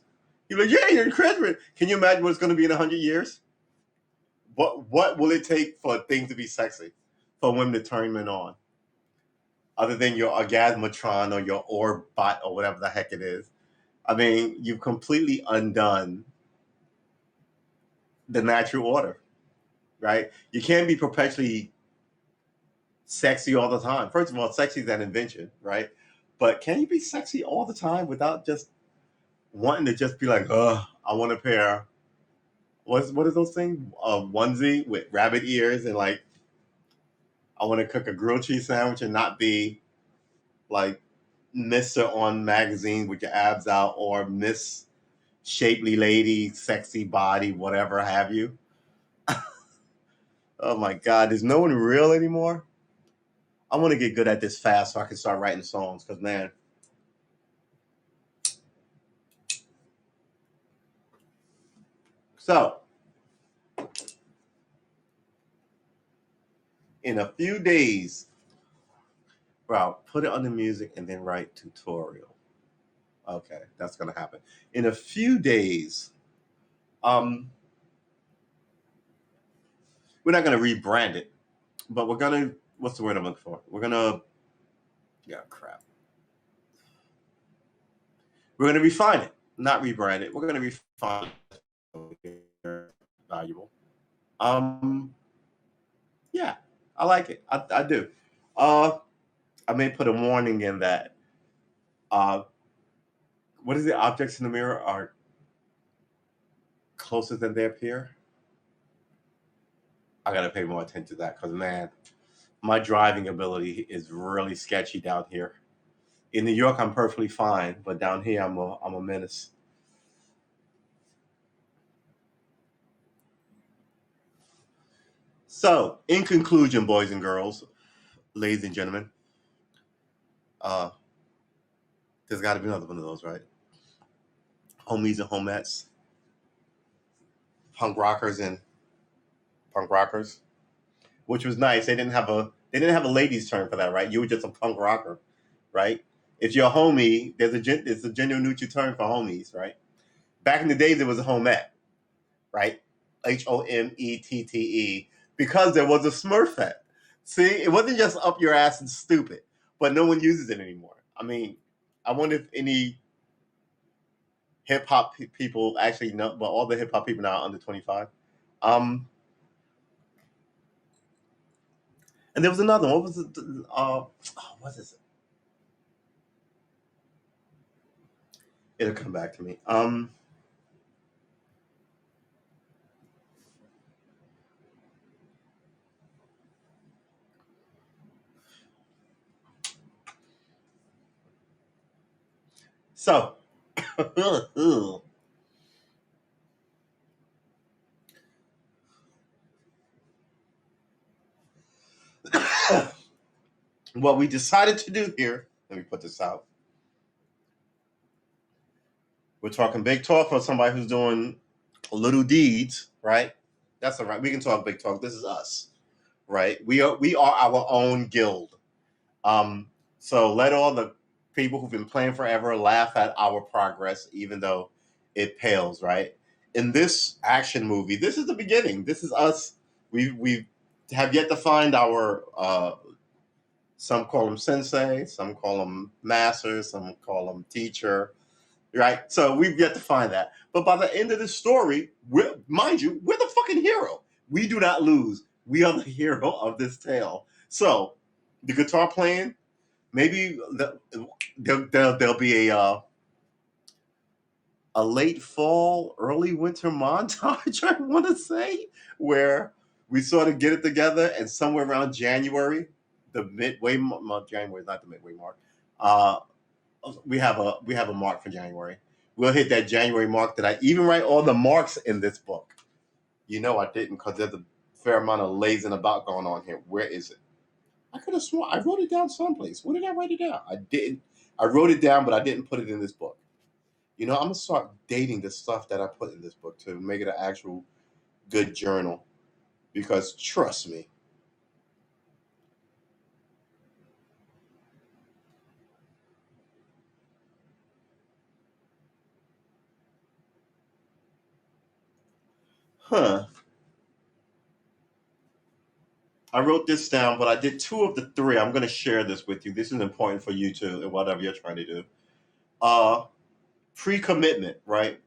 You're like, "Yeah, you're incredible." Can you imagine what it's gonna be in 100 years? What will it take for things to be sexy, for women to turn men on? Other than your orgasmatron or your orb bot or whatever the heck it is. I mean, you've completely undone the natural order, right? You can't be perpetually sexy all the time. First of all, sexy is an invention, right? But can you be sexy all the time without just wanting to just be like, I want a pair. What is those things? A onesie with rabbit ears and like I want to cook a grilled cheese sandwich and not be like Mister on magazine with your abs out or Miss Shapely Lady, sexy body, whatever have you. Oh my God, is no one real anymore? I want to get good at this fast so I can start writing songs because, man, so in a few days, bro, put it on the music and then write tutorial. Okay, that's gonna happen. In a few days, um, we're not gonna rebrand it, but we're gonna what's the word I'm looking for? We're gonna yeah, crap. We're gonna refine it, not rebrand it. We're gonna refine it. Valuable. Um, yeah, I like it. I do. Uh, I may put a warning in that. Uh, what is the objects in the mirror are closer than they appear? I gotta pay more attention to that because man, my driving ability is really sketchy down here. In New York, I'm perfectly fine, but down here, I'm a menace. So, in conclusion, boys and girls, ladies and gentlemen, uh, there's got to be another one of those, right? Homies and homettes, punk rockers and punk rockers, which was nice. They didn't have a ladies' term for that, right? You were just a punk rocker, right? If you're a homie, there's a gender neutral term for homies, right? Back in the days, it was a homette, right? HOMETTE, because there was a Smurfette. See, it wasn't just up your ass and stupid, but no one uses it anymore. I mean, I wonder if any hip hop people actually know, but all the hip hop people now are under 25. Um, and there was another one. What was it? What is it? It'll come back to me. So, what we decided to do here, let me put this out. We're talking big talk for somebody who's doing little deeds, right? That's all right. We can talk big talk. This is us, right? We are our own guild. Um, so let all the people who've been playing forever laugh at our progress, even though it pales, right? In this action movie, this is the beginning. This is us. We have yet to find our. Some call him sensei, some call him master, some call him teacher, right? So we've yet to find that. But by the end of the story, mind you, we're the fucking hero. We do not lose. We are the hero of this tale. So the guitar playing, maybe there'll be a late fall, early winter montage. I want to say where we sort of get it together, and somewhere around January, the midway month, January, not the midway mark. Uh, we have a mark for January. We'll hit that January mark. Did I even write all the marks in this book? You know I didn't because there's a fair amount of lazing about going on here. Where is it? I could have sworn I wrote it down someplace. Where did I write it down? I didn't. I wrote it down, but I didn't put it in this book. You know, I'm gonna start dating the stuff that I put in this book to make it an actual good journal. Because trust me, huh? I wrote this down, but I did two of the three. I'm gonna share this with you. This is important for you too, and whatever you're trying to do. Uh, Pre-commitment, right?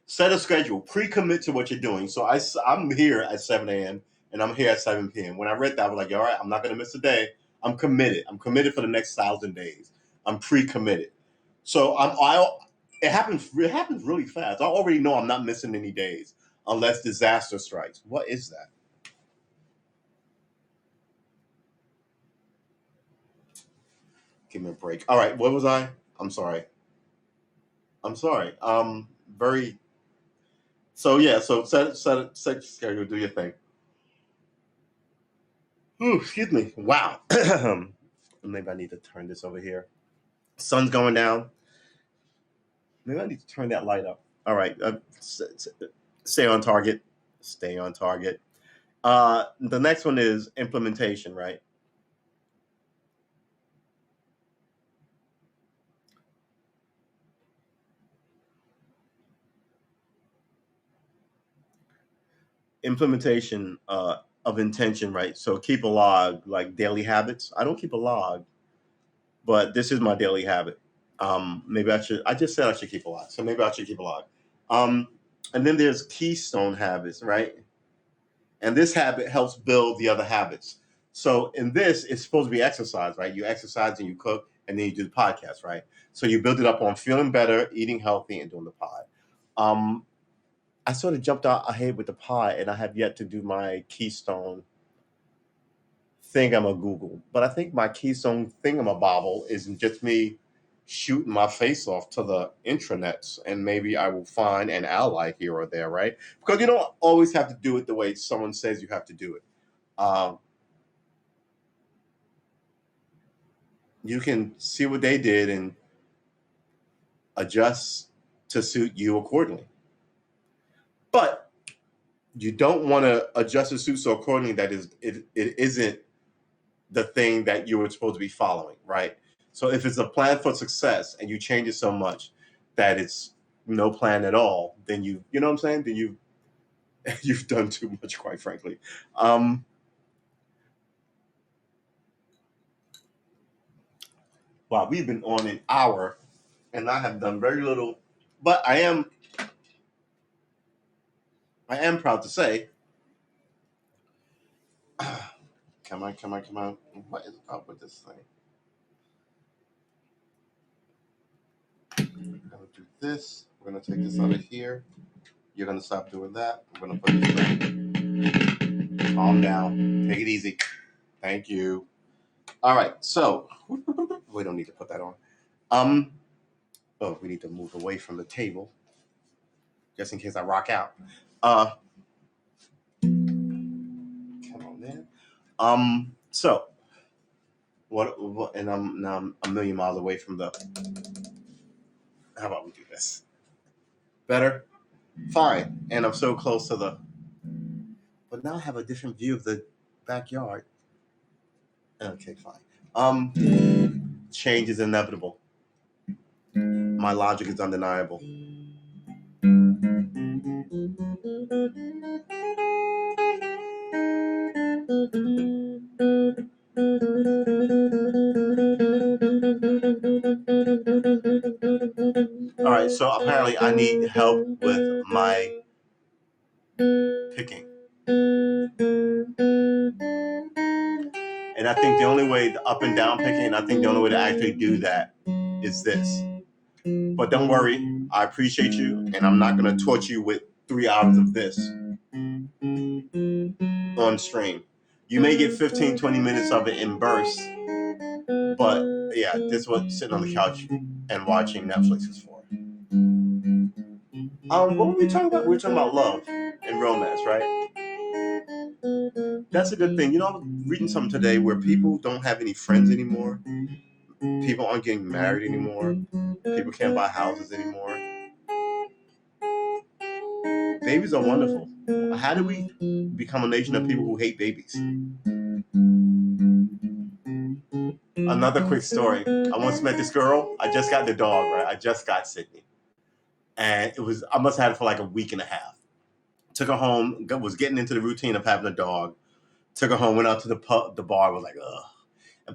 Set a schedule. Pre-commit to what you're doing. So I'm here at 7 a.m. and I'm here at 7 p.m. When I read that, I was like, all right, I'm not going to miss a day. I'm committed. I'm committed for the next 1,000 days. I'm pre-committed. So it happens. It happens really fast. I already know I'm not missing any days unless disaster strikes. What is that? Give me a break. All right. What was I? I'm sorry. I'm sorry. Very. So yeah. So set your schedule. Do your thing. Ooh, excuse me. Wow. Maybe I need to turn this over here. Sun's going down. Maybe I need to turn that light up. All right. Stay on target. Stay on target. The next one is implementation, right? Implementation of intention, right? So keep a log, like daily habits. I don't keep a log, but this is my daily habit. Maybe I should. I just said I should keep a log, so maybe I should keep a log. Um, and then there's keystone habits, right? And this habit helps build the other habits. So in this, it's supposed to be exercise, right? You exercise and you cook, and then you do the podcast, right? So you build it up on feeling better, eating healthy, and doing the pod. Um, I sort of jumped out ahead with the pod, and I have yet to do my keystone thing. I'm a Google, but I think my keystone thingamabobble is just me shooting my face off to the intranets, and maybe I will find an ally here or there, right? Because you don't always have to do it the way someone says you have to do it. Um, you can see what they did and adjust to suit you accordingly. But you don't want to adjust the suit so accordingly that it isn't the thing that you were supposed to be following, right? So if it's a plan for success and you change it so much that it's no plan at all, then you know what I'm saying? Then you've done too much, quite frankly. Um, wow, we've been on an hour and I have done very little, but I am proud to say, come on, come on, come on. What is up with this thing? We're gonna do this. We're gonna take this out of here. You're gonna stop doing that. We're gonna put this back. Calm down. Take it easy. Thank you. All right. So we don't need to put that on. Um. Oh, we need to move away from the table just in case I rock out. Uh. Come on, man. So what? And I'm now I'm a million miles away from the. How about we do this? Better. Fine. And I'm so close to the. But now I have a different view of the backyard. Okay, fine. Change is inevitable. My logic is undeniable. All right, so apparently I need help with my picking. And I think the only way, the up and down picking, I think the only way to actually do that is this. But don't worry, I appreciate you, and I'm not going to torture you with 3 hours of this on stream. You may get 15, 20 minutes of it in bursts, but yeah, this is what sitting on the couch and watching Netflix is for. What were we talking about? We were talking about love and romance, right? that's a good thing. You know, I was reading something today where people don't have any friends anymore. People aren't getting married anymore. People can't buy houses anymore. Babies are wonderful. How do we become a nation of people who hate babies? Another quick story. I once met this girl. I just got the dog, right? I just got Sydney. And I must have had it for like a week and a half. Took her home, was getting into the routine of having a dog. Took her home, went out to the bar, was like, ugh.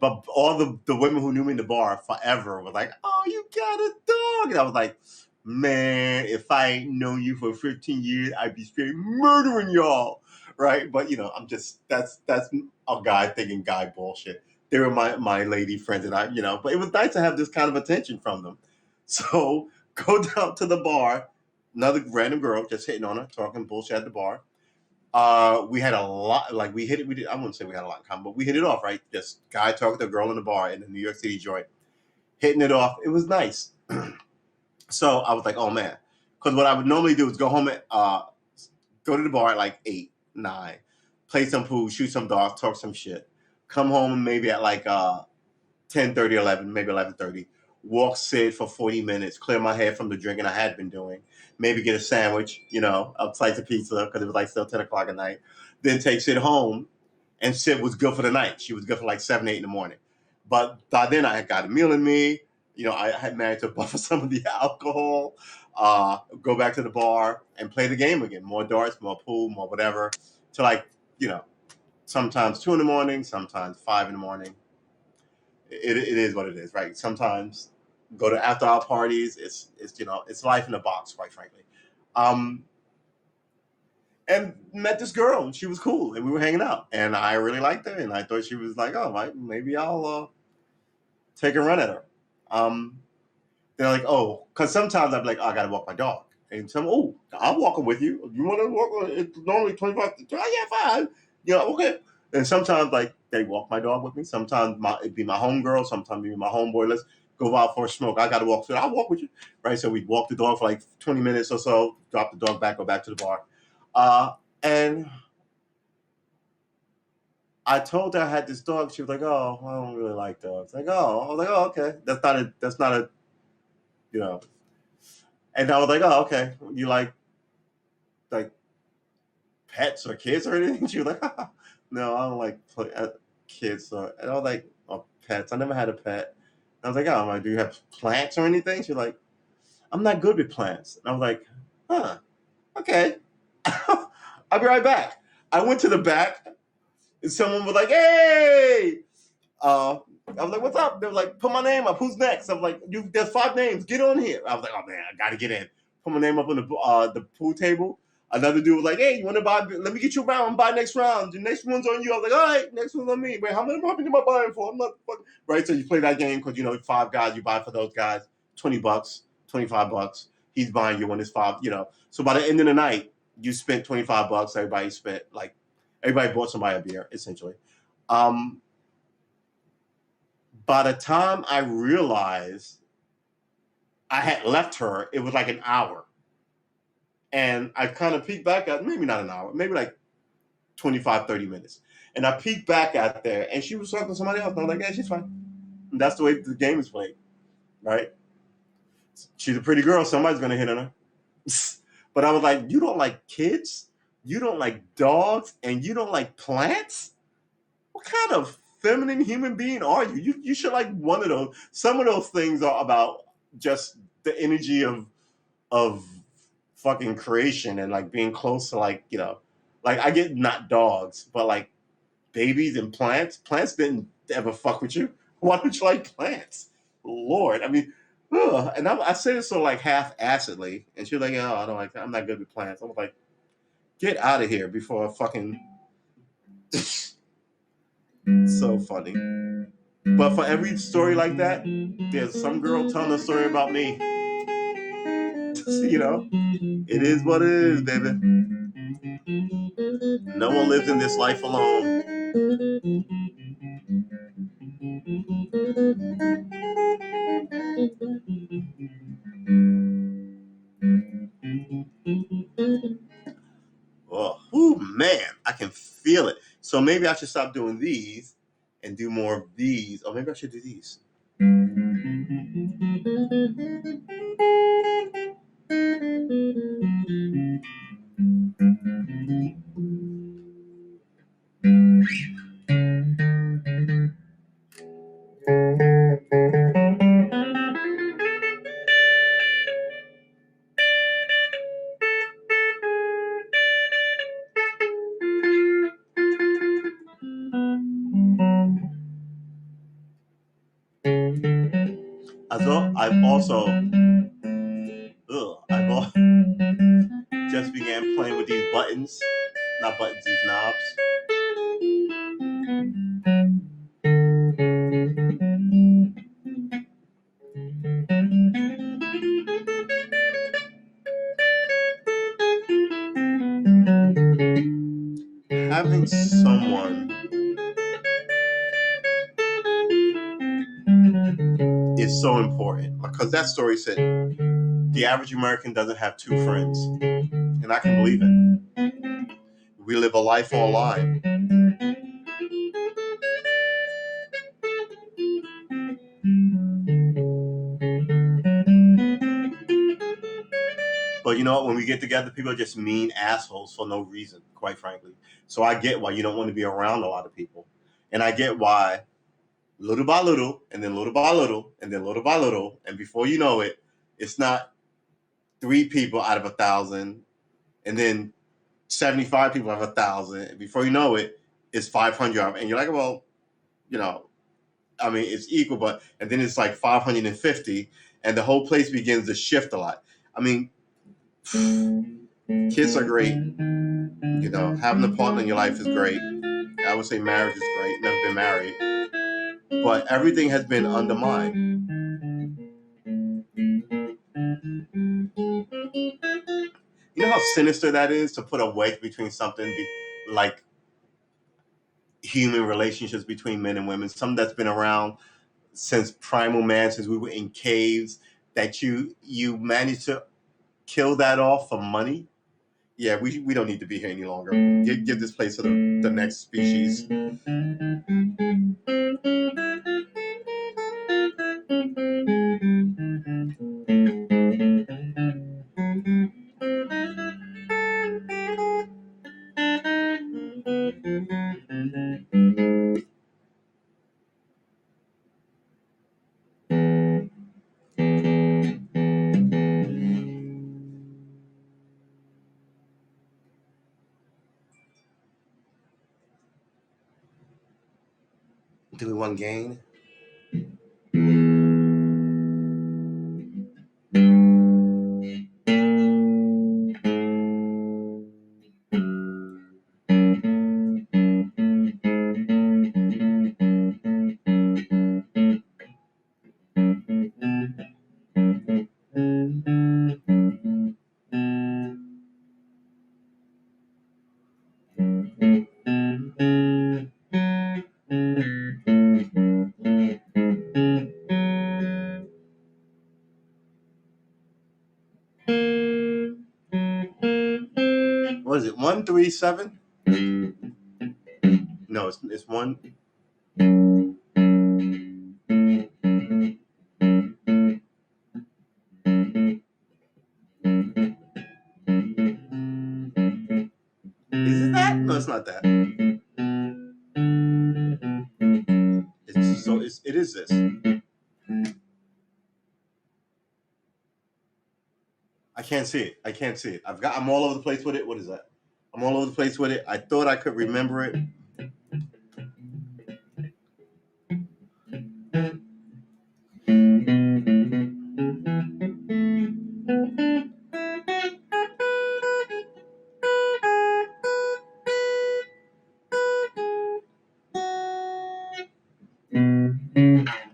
But all the women who knew me in the bar forever were like, oh, you got a dog. And I was like, man, if I ain't known you for 15 years, I'd be straight murdering y'all. Right. But, you know, that's a guy thinking guy bullshit. They were my lady friends and but it was nice to have this kind of attention from them. So go down to the bar, another random girl just hitting on her, talking bullshit at the bar. We had a lot, like we hit it. I wouldn't say we had a lot in common, but we hit it off, right? This guy talking to a girl in the bar in the New York City joint, hitting it off. It was nice. So I was like, oh man, because what I would normally do is go home at, go to the bar at like 8, 9, play some pool, shoot some dogs, talk some shit, come home maybe at like 10:30, 11, maybe 11:30. Walk Sid for 40 minutes, clear my head from the drinking I had been doing, maybe get a sandwich, a slice of pizza because it was like still 10 o'clock at night. Then take Sid home, and Sid was good for the night. She was good for like 7, 8 in the morning. But by then I had got a meal in me. I had managed to buffer some of the alcohol, go back to the bar and play the game again. More darts, more pool, more whatever. To like, sometimes 2 in the morning, sometimes 5 in the morning. It is what it is, right? Sometimes go to after hour parties. It's life in a box, quite frankly. Um, and met this girl, and she was cool, and we were hanging out, and I really liked her, and I thought she was like, oh, right, maybe I'll take a run at her. Um, they're like, oh, because sometimes I'd be like, oh, I gotta walk my dog, and some, oh, I'm walking with you. You want to walk? It's normally 25. Oh, yeah, fine. Okay. And sometimes like they walk my dog with me. Sometimes it'd be my homegirl. Sometimes it'd be my homeboy. Let's go out for a smoke. I gotta walk. So I'll walk with you, right? So we'd walk the dog for like 20 minutes or so. Drop the dog back. Go back to the bar. And I told her I had this dog. She was like, "Oh, I don't really like dogs." Like, oh, I was like, "Oh, okay. That's not a, you know." And I was like, "Oh, okay. You like pets or kids or anything?" She was like, "No, I don't like kids." And I was like, "Oh, pets. I never had a pet." And I was like, "Oh, do you have plants or anything?" She's like, "I'm not good with plants." And I was like, "Huh, okay." I'll be right back. I went to the back, and someone was like, "Hey!" I was like, "What's up?" They were like, "Put my name up. Who's next?" I'm like, "There's 5 names. Get on here." I was like, "Oh man, I gotta get in." Put my name up on the pool table. Another dude was like, "Hey, you want to buy? Let me get you a round and buy next round. The next one's on you." I was like, "All right, next one's on me." Wait, how many am I buying for? I'm not fucking right. So you play that game because 5 guys. You buy for those guys $20, $25. He's buying you when it's 5. So by the end of the night, you spent $25. Everybody bought somebody a beer essentially. By the time I realized I had left her, it was like an hour. And I kind of peeked back at, maybe not an hour, maybe like 25, 30 minutes. And I peeked back at there, and she was talking to somebody else. And I was like, yeah, she's fine. And that's the way the game is played, right? She's a pretty girl. Somebody's going to hit on her. But I was like, you don't like kids? You don't like dogs? And you don't like plants? What kind of feminine human being are you? You should like one of those. Some of those things are about just the energy of fucking creation and like being close to like I get not dogs, but like babies and plants. Plants didn't ever fuck with you. Why don't you like plants? Lord, I mean, ugh. And I said it so like half-assedly, and she was like, "Oh, I don't like that. I'm not good with plants." I was like, "Get out of here before I fucking." So funny. But for every story like that, there's some girl telling a story about me. It is what it is, baby. No one lives in this life alone. Oh, man, I can feel it. So maybe I should stop doing these and do more of these. Or maybe I should do these. I've also just began playing with these buttons, not buttons, these knobs. Having someone is so important because that story said the average American doesn't have two friends, and I can believe it. We live a life online. But you know what? When we get together, people are just mean assholes for no reason, quite frankly. So I get why you don't want to be around a lot of people. And I get why little by little, and then little by little, and then little by little, and before you know it, it's not 3 people out of 1,000, and then 75 people out of 1,000. And before you know it, it's 500. And you're like, well, you know, I mean, it's equal, but, and then it's like 550, and the whole place begins to shift a lot. I mean, kids are great. You know, having a partner in your life is great. I would say marriage is great. Never been married. But everything has been undermined. You know how sinister that is to put a wedge between something like human relationships between men and women, something that's been around since primal man, since we were in caves, that you managed to kill that off for money. Yeah, we don't need to be here any longer. Give this place to the next species. Do we want gain? What is it? 137? No, it's one. Is it that? No, it's not that. It is this. I can't see it. I can't see it. I'm all over the place with it. What is that? I'm all over the place with it. I thought I could remember it.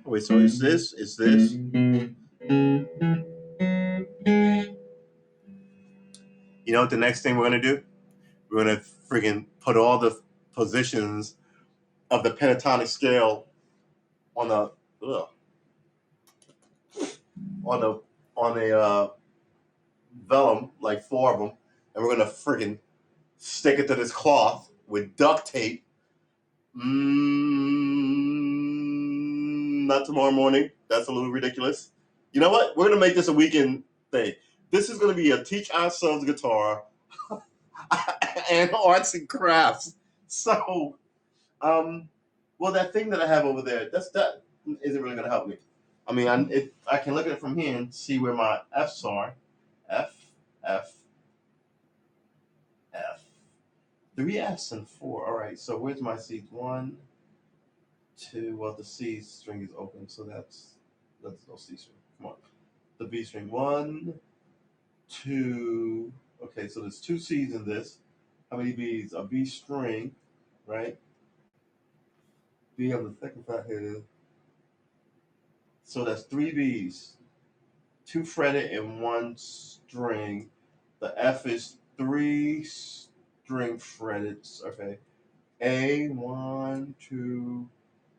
Wait, so it's this? It's this? You know what the next thing we're gonna do? We're gonna freaking put all the positions of the pentatonic scale on a vellum, like 4 of them, and we're gonna freaking stick it to this cloth with duct tape Not tomorrow morning. That's a little ridiculous. You know what? We're gonna make this a weekend thing. This is gonna be a teach ourselves guitar and arts and crafts. So, well, that thing that I have over there, that isn't really gonna help me. I mean, I can look at it from here and see where my F's are. F, F, F. 3 F's and 4. All right. So where's my C's? 1, 2. Well, the C string is open, so that's no C string. Come on. The B string. 1, 2. Okay, so there's 2 C's in this. How many B's? A B string, right? B on the second fret here. So that's 3 B's, 2 fretted and 1 string. The F is 3 string fretted. Okay. A, 1, 2.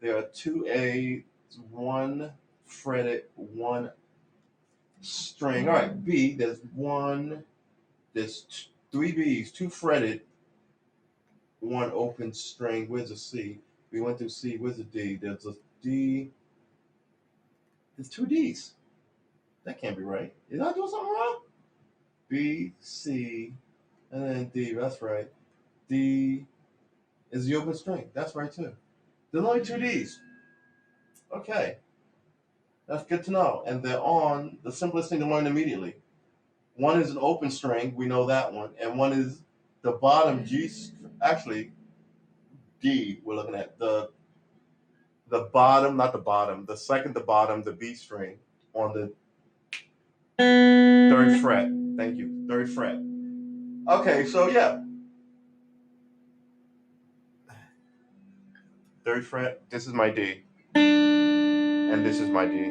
There are 2 A's, 1 fretted, 1 string. All right, B, there's 3 B's, 2 fretted, 1 open string. Where's the C? We went through C. Where's the D? There's a D. There's 2 D's. That can't be right. Is I doing something wrong? B, C, and then D. That's right. D is the open string. That's right too. There's only 2 D's. Okay. That's good to know. And they're on the simplest thing to learn immediately. One is an open string. We know that one. And one is the bottom G. Actually, D. We're looking at the bottom, not the bottom, the second to bottom, the B string on the 3rd fret. Thank you. 3rd fret. Okay, so yeah. 3rd fret. This is my D. And this is my D.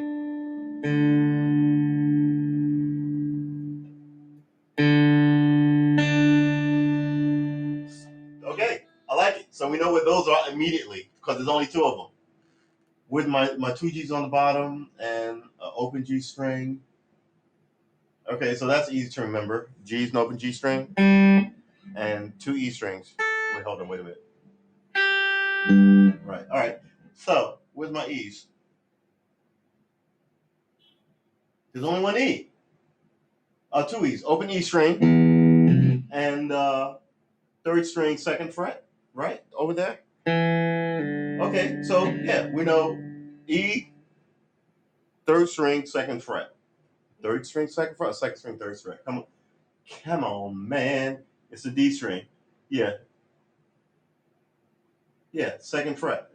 Okay, I like it. So we know what those are immediately because there's only 2 of them. With my 2 G's on the bottom and an open G string. Okay, so that's easy to remember. G's an open G string and 2 E strings. Wait, hold on, wait a minute. Right, all right. So where's my E's? There's only 1 E. 2 E's. Open E string and 3rd string, 2nd fret. Right over there. Okay, so yeah, we know E, 3rd string, 2nd fret. 3rd string, 2nd fret, 2nd string, 3rd fret. Come on, man. It's a D string. Yeah. Yeah, 2nd fret.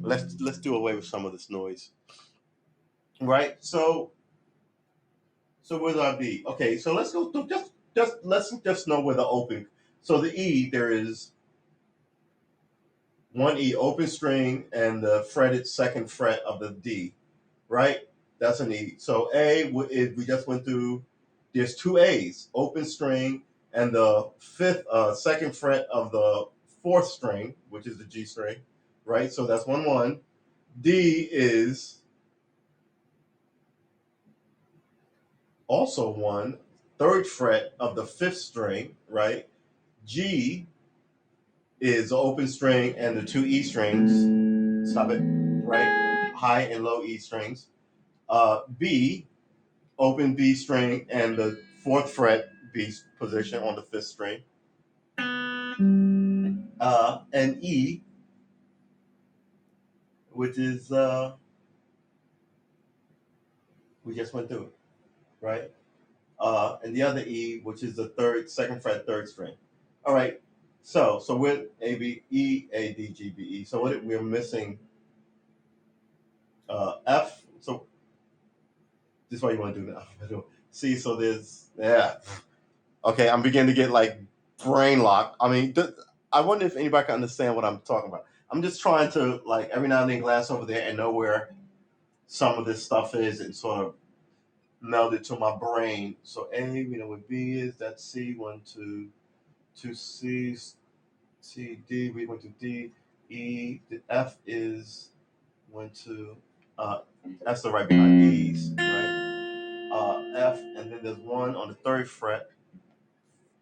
Let's do away with some of this noise. Right? So where's our B? Okay, so let's go through let's know where the open. So the E, there is 1 E open string and the fretted 2nd fret of the D. Right? That's an E. So A, we just went through, there's 2 A's, open string and the 2nd fret of the 4th string, which is the G string, right? So that's 1, 1. D is also 1, 3rd fret of the 5th string, right? G is the open string and the 2 E strings. Stop it, right? High and low E strings. B, open B string and the 4th fret B position on the 5th string. And E, which is we just went through it, right? And the other E, which is the 2nd fret, 3rd string. All right. So we're A B E A D G B E. So we're missing F. So this is what you want to do now. C. So there's Okay, I'm beginning to get like brain locked. I mean, I wonder if anybody can understand what I'm talking about. I'm just trying to like every now and then glance over there and know where some of this stuff is and sort of meld it to my brain. So A, we know what B is. That's C. 1, 2, 2 C's. C, D. We went to D. E. The F is 1, 2. That's the right behind E's, right? F, and then there's 1 on the 3rd fret,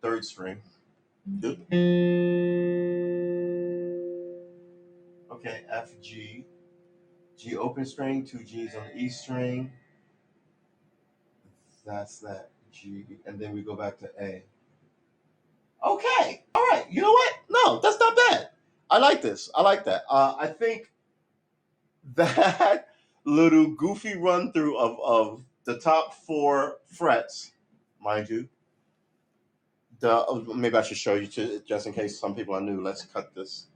3rd string. Okay, F, G. G open string, two G's on the E string. That's that. G. And then we go back to A. Okay. All right. You know what? No, that's not bad. I like this. I like that. I think that little goofy run through of the top four frets, mind you. Maybe I should show you just in case some people are new. Let's cut this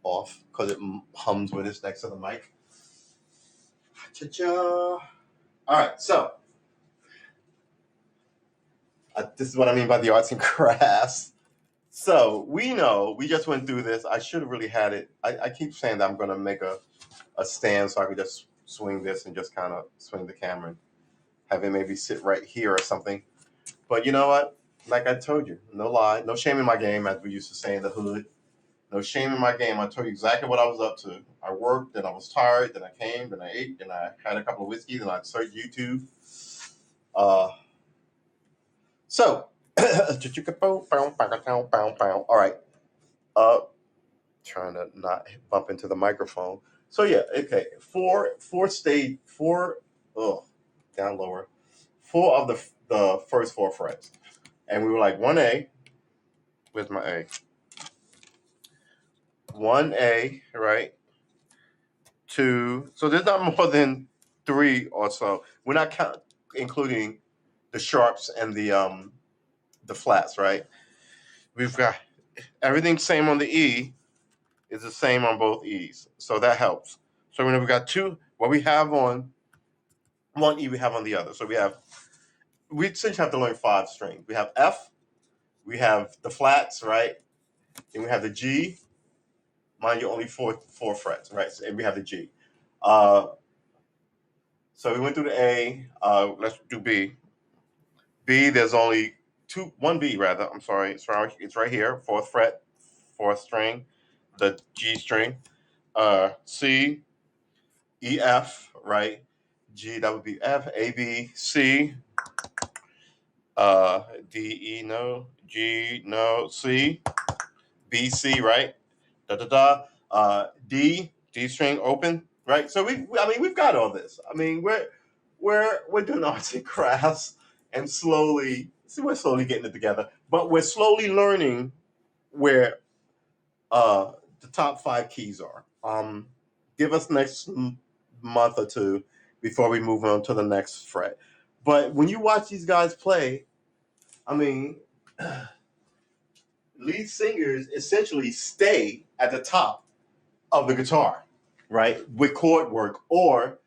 off because it hums when it's next to the mic. Cha-cha. All right, so this is what I mean by the arts and crafts. So we know we just went through this. I should have really had it. I keep saying that I'm going to make a stand so I could just swing this and just kind of swing the camera and have it maybe sit right here or something. But you know what? Like I told you, no lie, no shame in my game, as we used to say in the hood. No shame in my game. I told you exactly what I was up to. I worked, then I was tired, then I came, then I ate, then I had a couple of whiskeys, then I searched YouTube. So, all right. Trying to not bump into the microphone. So yeah, okay. Oh, down lower. Four of the first four frets, and we were like 1A. Where's my A? 1A, right? 2. So there's not more than 3 or so. We're not including the sharps and the flats, right? We've got everything same on the E is the same on both E's, so that helps. So when we got 2, what we have on one E, we have on the other. So we essentially have to learn 5 strings. We have F, we have the flats, right? And we have the G. Mind you, only four frets, right? And we have the G. So we went through the A. Let's do B. B, there's only one B rather. I'm sorry. It's right here. 4th fret, 4th string, the G string. C, E, F, right? G, that would be F. A, B, C. D, E, no. G, no. C, B, C, right? Da da da. D string open, right? So we've got all this. I mean, we're doing arts and crafts, and we're slowly getting it together. But we're slowly learning where the top 5 keys are. Give us next month or two before we move on to the next fret. But when you watch these guys play, I mean, lead singers essentially stay at the top of the guitar, right? With chord work, or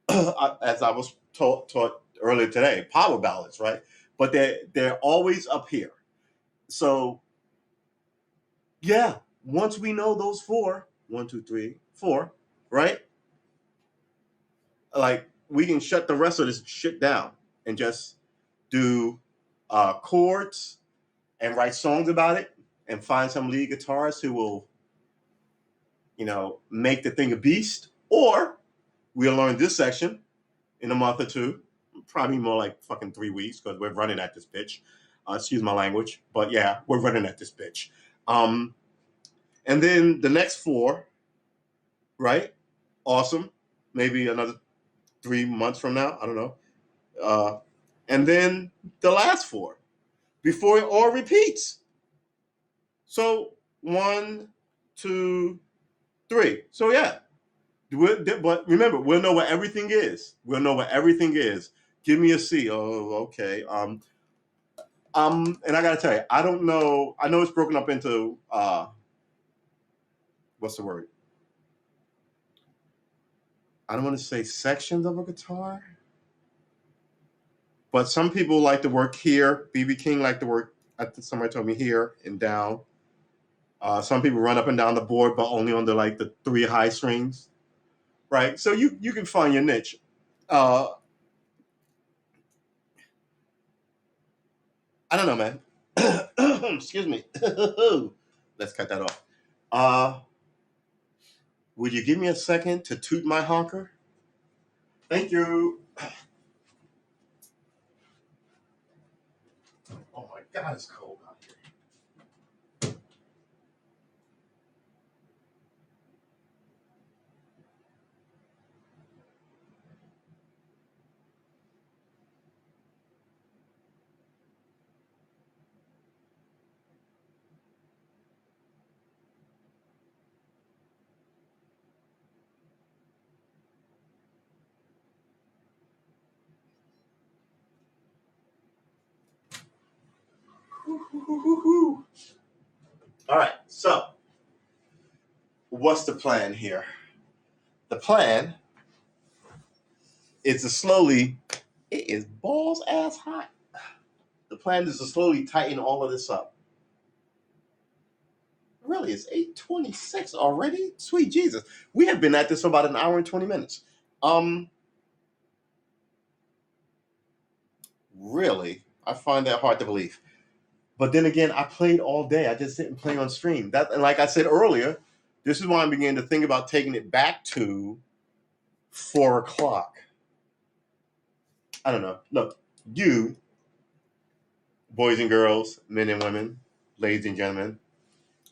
as I was taught earlier today, power ballads, right? But they're always up here. So yeah, once we know those 4, 1, 2, 3, 4, right? Like we can shut the rest of this shit down and just do chords and write songs about it and find some lead guitarists who will, make the thing a beast. Or we'll learn this section in a month or two, probably more like fucking 3 weeks because we're running at this bitch. Excuse my language, but yeah, we're running at this bitch. And then the next 4, right? Awesome. Maybe another 3 months from now. I don't know. And then the last 4 before it all repeats. So 1, 2, 3. So yeah. But remember, we'll know what everything is. We'll know what everything is. Give me a C. Oh, okay. And I gotta tell you, I don't know. I know it's broken up into what's the word? I don't want to say sections of a guitar, but some people like to work here. BB King like to work. I think somebody told me here and down. Some people run up and down the board, but only on the 3 high strings, right? So you can find your niche. I don't know, man. Excuse me. Let's cut that off. Would you give me a second to toot my honker? Thank you. Oh my God, it's cold out here. All right, so what's the plan here? The plan is to slowly, it is balls ass hot. The plan is to slowly tighten all of this up. Really, it's 8:26 already? Sweet Jesus. We have been at this for about an hour and 20 minutes. Really, I find that hard to believe. But then again, I played all day. I just didn't play on stream. That, and like I said earlier, this is why I'm beginning to think about taking it back to 4 o'clock. I don't know. Look, you, boys and girls, men and women, ladies and gentlemen,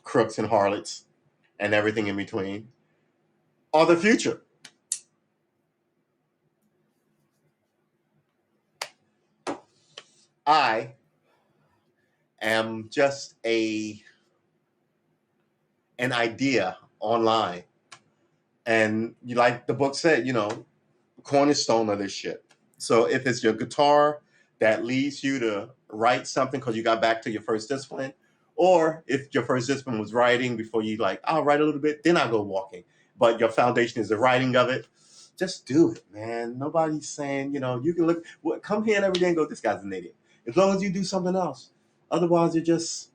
crooks and harlots, and everything in between, are the future. I am just an idea online. And like the book said, cornerstone of this shit. So if it's your guitar that leads you to write something because you got back to your first discipline, or if your first discipline was writing before you like, I'll write a little bit, then I'll go walking. But your foundation is the writing of it. Just do it, man. Nobody's saying, you can come here every day and go, this guy's an idiot. As long as you do something else. Otherwise, you're just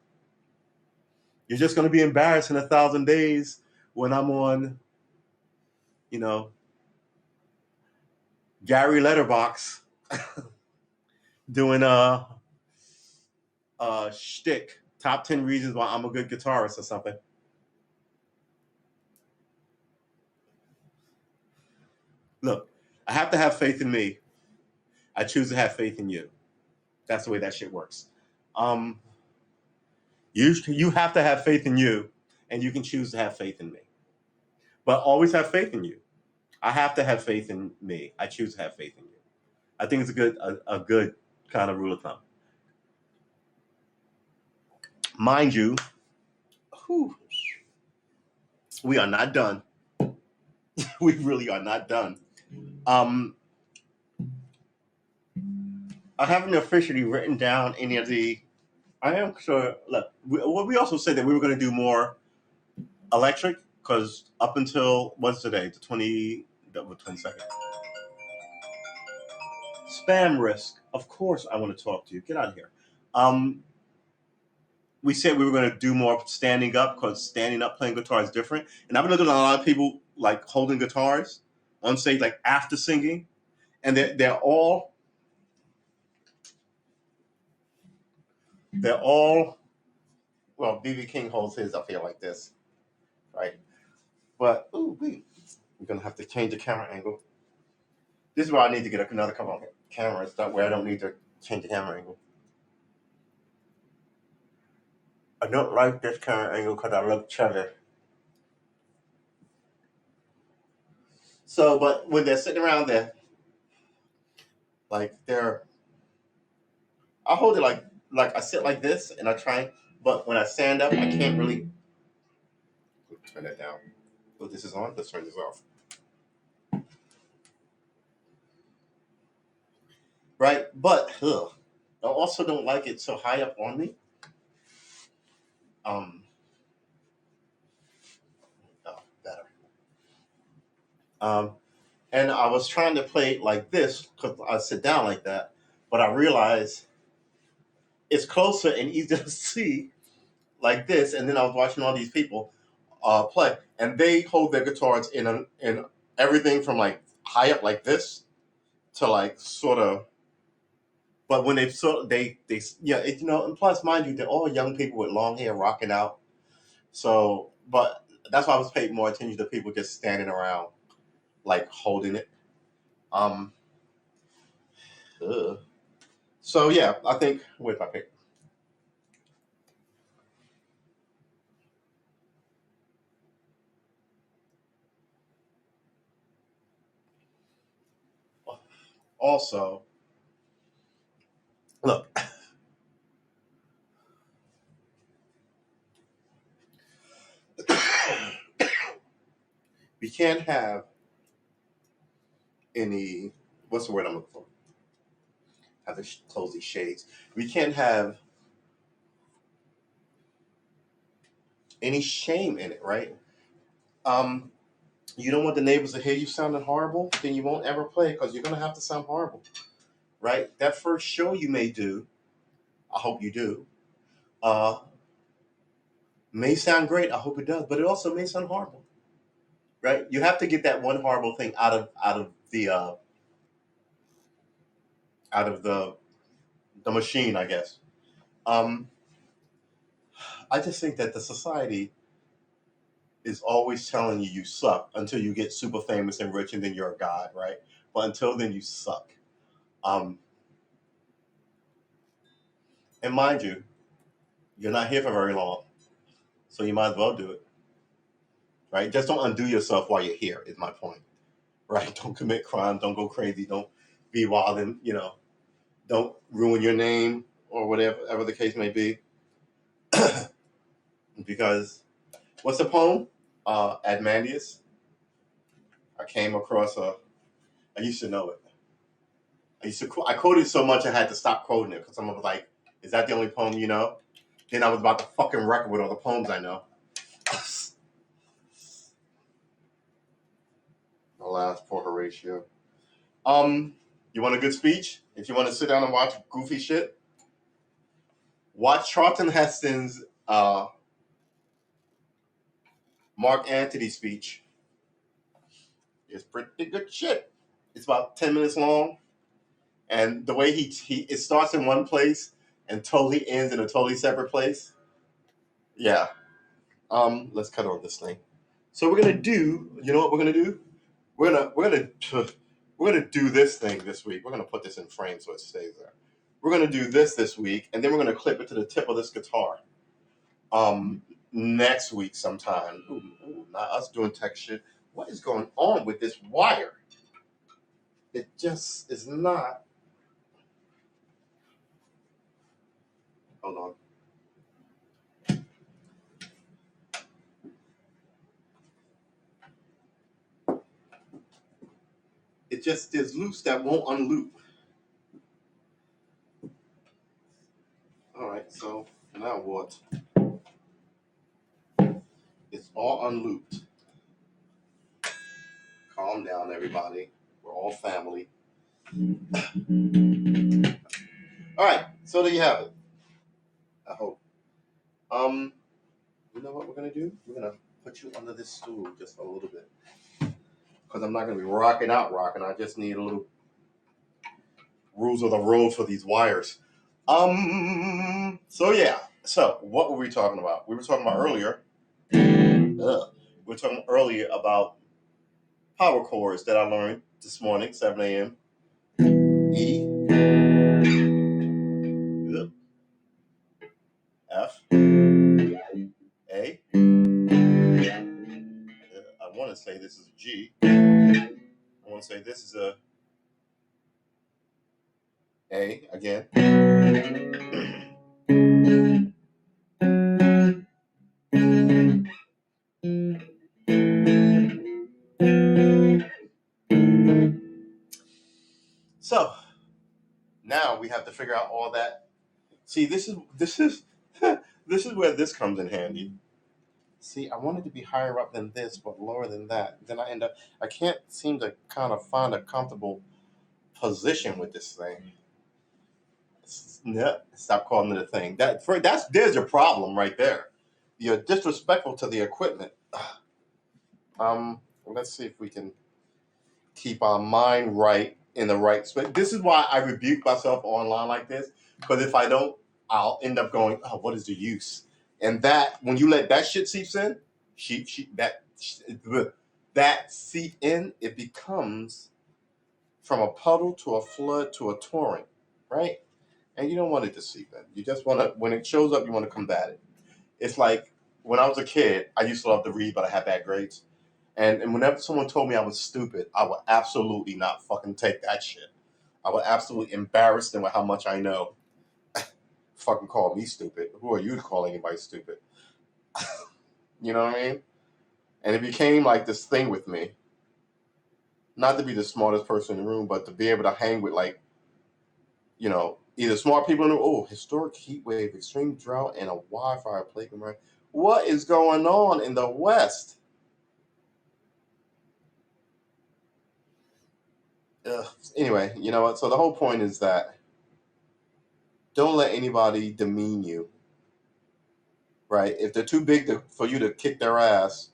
going to be embarrassed in 1,000 days when I'm on, Gary Letterbox doing a shtick, top 10 reasons why I'm a good guitarist or something. Look, I have to have faith in me. I choose to have faith in you. That's the way that shit works. You have to have faith in you, and you can choose to have faith in me. But always have faith in you. I have to have faith in me. I choose to have faith in you. I think it's a good kind of rule of thumb. Mind you, we are not done. We really are not done. I haven't officially written down any of the. I am sure. Look, we also said that we were going to do more electric because up until what's today, the 22nd. Spam risk. Of course, I want to talk to you. Get out of here. We said we were going to do more standing up because standing up playing guitar is different. And I've been looking at a lot of people like holding guitars on stage, like after singing, and they're all well. BB King holds his up here like this, right? But we're gonna have to change the camera angle. This is why I need to get another couple of cameras. That way I don't need to change the camera angle. I don't like this camera angle because I look chubby. So, but when they're sitting around there, like I hold it like I sit like this and I try, but when I stand up, I can't really turn that down. Oh, this is on. Let's turn this off. Right, but I also don't like it so high up on me. Oh, better. And I was trying to play it like this because I sit down like that, but I realized it's closer and easier to see like this. And then I was watching all these people play, and they hold their guitars in everything from like high up like this to like sort of. But when they and plus, mind you, they're all young people with long hair rocking out. So, but that's why I was paying more attention to people just standing around, like holding it. Um, so yeah, I think where's my pick? Also, look, we can't have any. What's the word I'm looking for? Have to close these shades. We can't have any shame in it, right? You don't want the neighbors to hear you sounding horrible, then you won't ever play because you're gonna have to sound horrible, right? That first show you may do, I hope you do, uh, may sound great. I hope it does, but it also may sound horrible, right? You have to get that one horrible thing out of the machine, I guess. Um, I just think that the society is always telling you suck until you get super famous and rich, and then you're a god, right? But until then, you suck. Um, and mind you, you're not here for very long, so you might as well do it, right? Just don't undo yourself while you're here. Is my point, right? Don't commit crimes. Don't go crazy. Don't be wild, and don't ruin your name or whatever the case may be. Because what's the poem? Admandius. I came across I used to know it. I quoted so much I had to stop quoting it because someone was like, "Is that the only poem you know?" Then I was about to fucking record with all the poems I know. Alas, poor Horatio. You want a good speech? If you want to sit down and watch goofy shit, watch Charlton Heston's Mark Antony speech. It's pretty good shit. It's about 10 minutes long, and the way it starts in one place and totally ends in a totally separate place. Yeah. Let's cut on this thing. So we're gonna do. You know what we're gonna do? We're gonna do this thing this week. We're gonna put this in frame so it stays there. We're gonna do this week, and then we're gonna clip it to the tip of this guitar. Next week sometime. Ooh, not us doing tech shit. What is going on with this wire? It just is not. Hold on. It just is loose that won't unloop. All right, so now what? It's all unlooped. Calm down, everybody. We're all family. All right, so there you have it. I hope. You know what we're gonna do? We're gonna put you under this stool just a little bit because I'm not gonna be rocking. I just need a little rules of the road for these wires. So yeah. So what were we talking about? We were talking about earlier. We were talking earlier about power chords that I learned this morning, 7 a.m. E, F, A. I want to say this is a G. I want to say this is a again. So now we have to figure out all that. See, this is this is where this comes in handy. See, I wanted to be higher up than this, but lower than that. Then I can't seem to kind of find a comfortable position with this thing. No, stop calling it a thing. There's your problem right there. You're disrespectful to the equipment. Let's see if we can keep our mind right in the right space. This is why I rebuke myself online like this, because if I don't, I'll end up going, oh, what is the use? And that when you let that shit seeps in, that seep in, it becomes from a puddle to a flood to a torrent, right? And you don't want it to seep in. You just want to, when it shows up, you want to combat it. It's like when I was a kid, I used to love to read, but I had bad grades. And whenever someone told me I was stupid, I would absolutely not fucking take that shit. I would absolutely embarrass them with how much I know. Fucking call me stupid. Who are you to call anybody stupid? You know what I mean? And it became like this thing with me. Not to be the smartest person in the room, but to be able to hang with either smart people in the historic heat wave, extreme drought, and a wildfire plague. What is going on in the West? Ugh. Anyway, you know what? So the whole point is that don't let anybody demean you, right? If they're too big for you to kick their ass,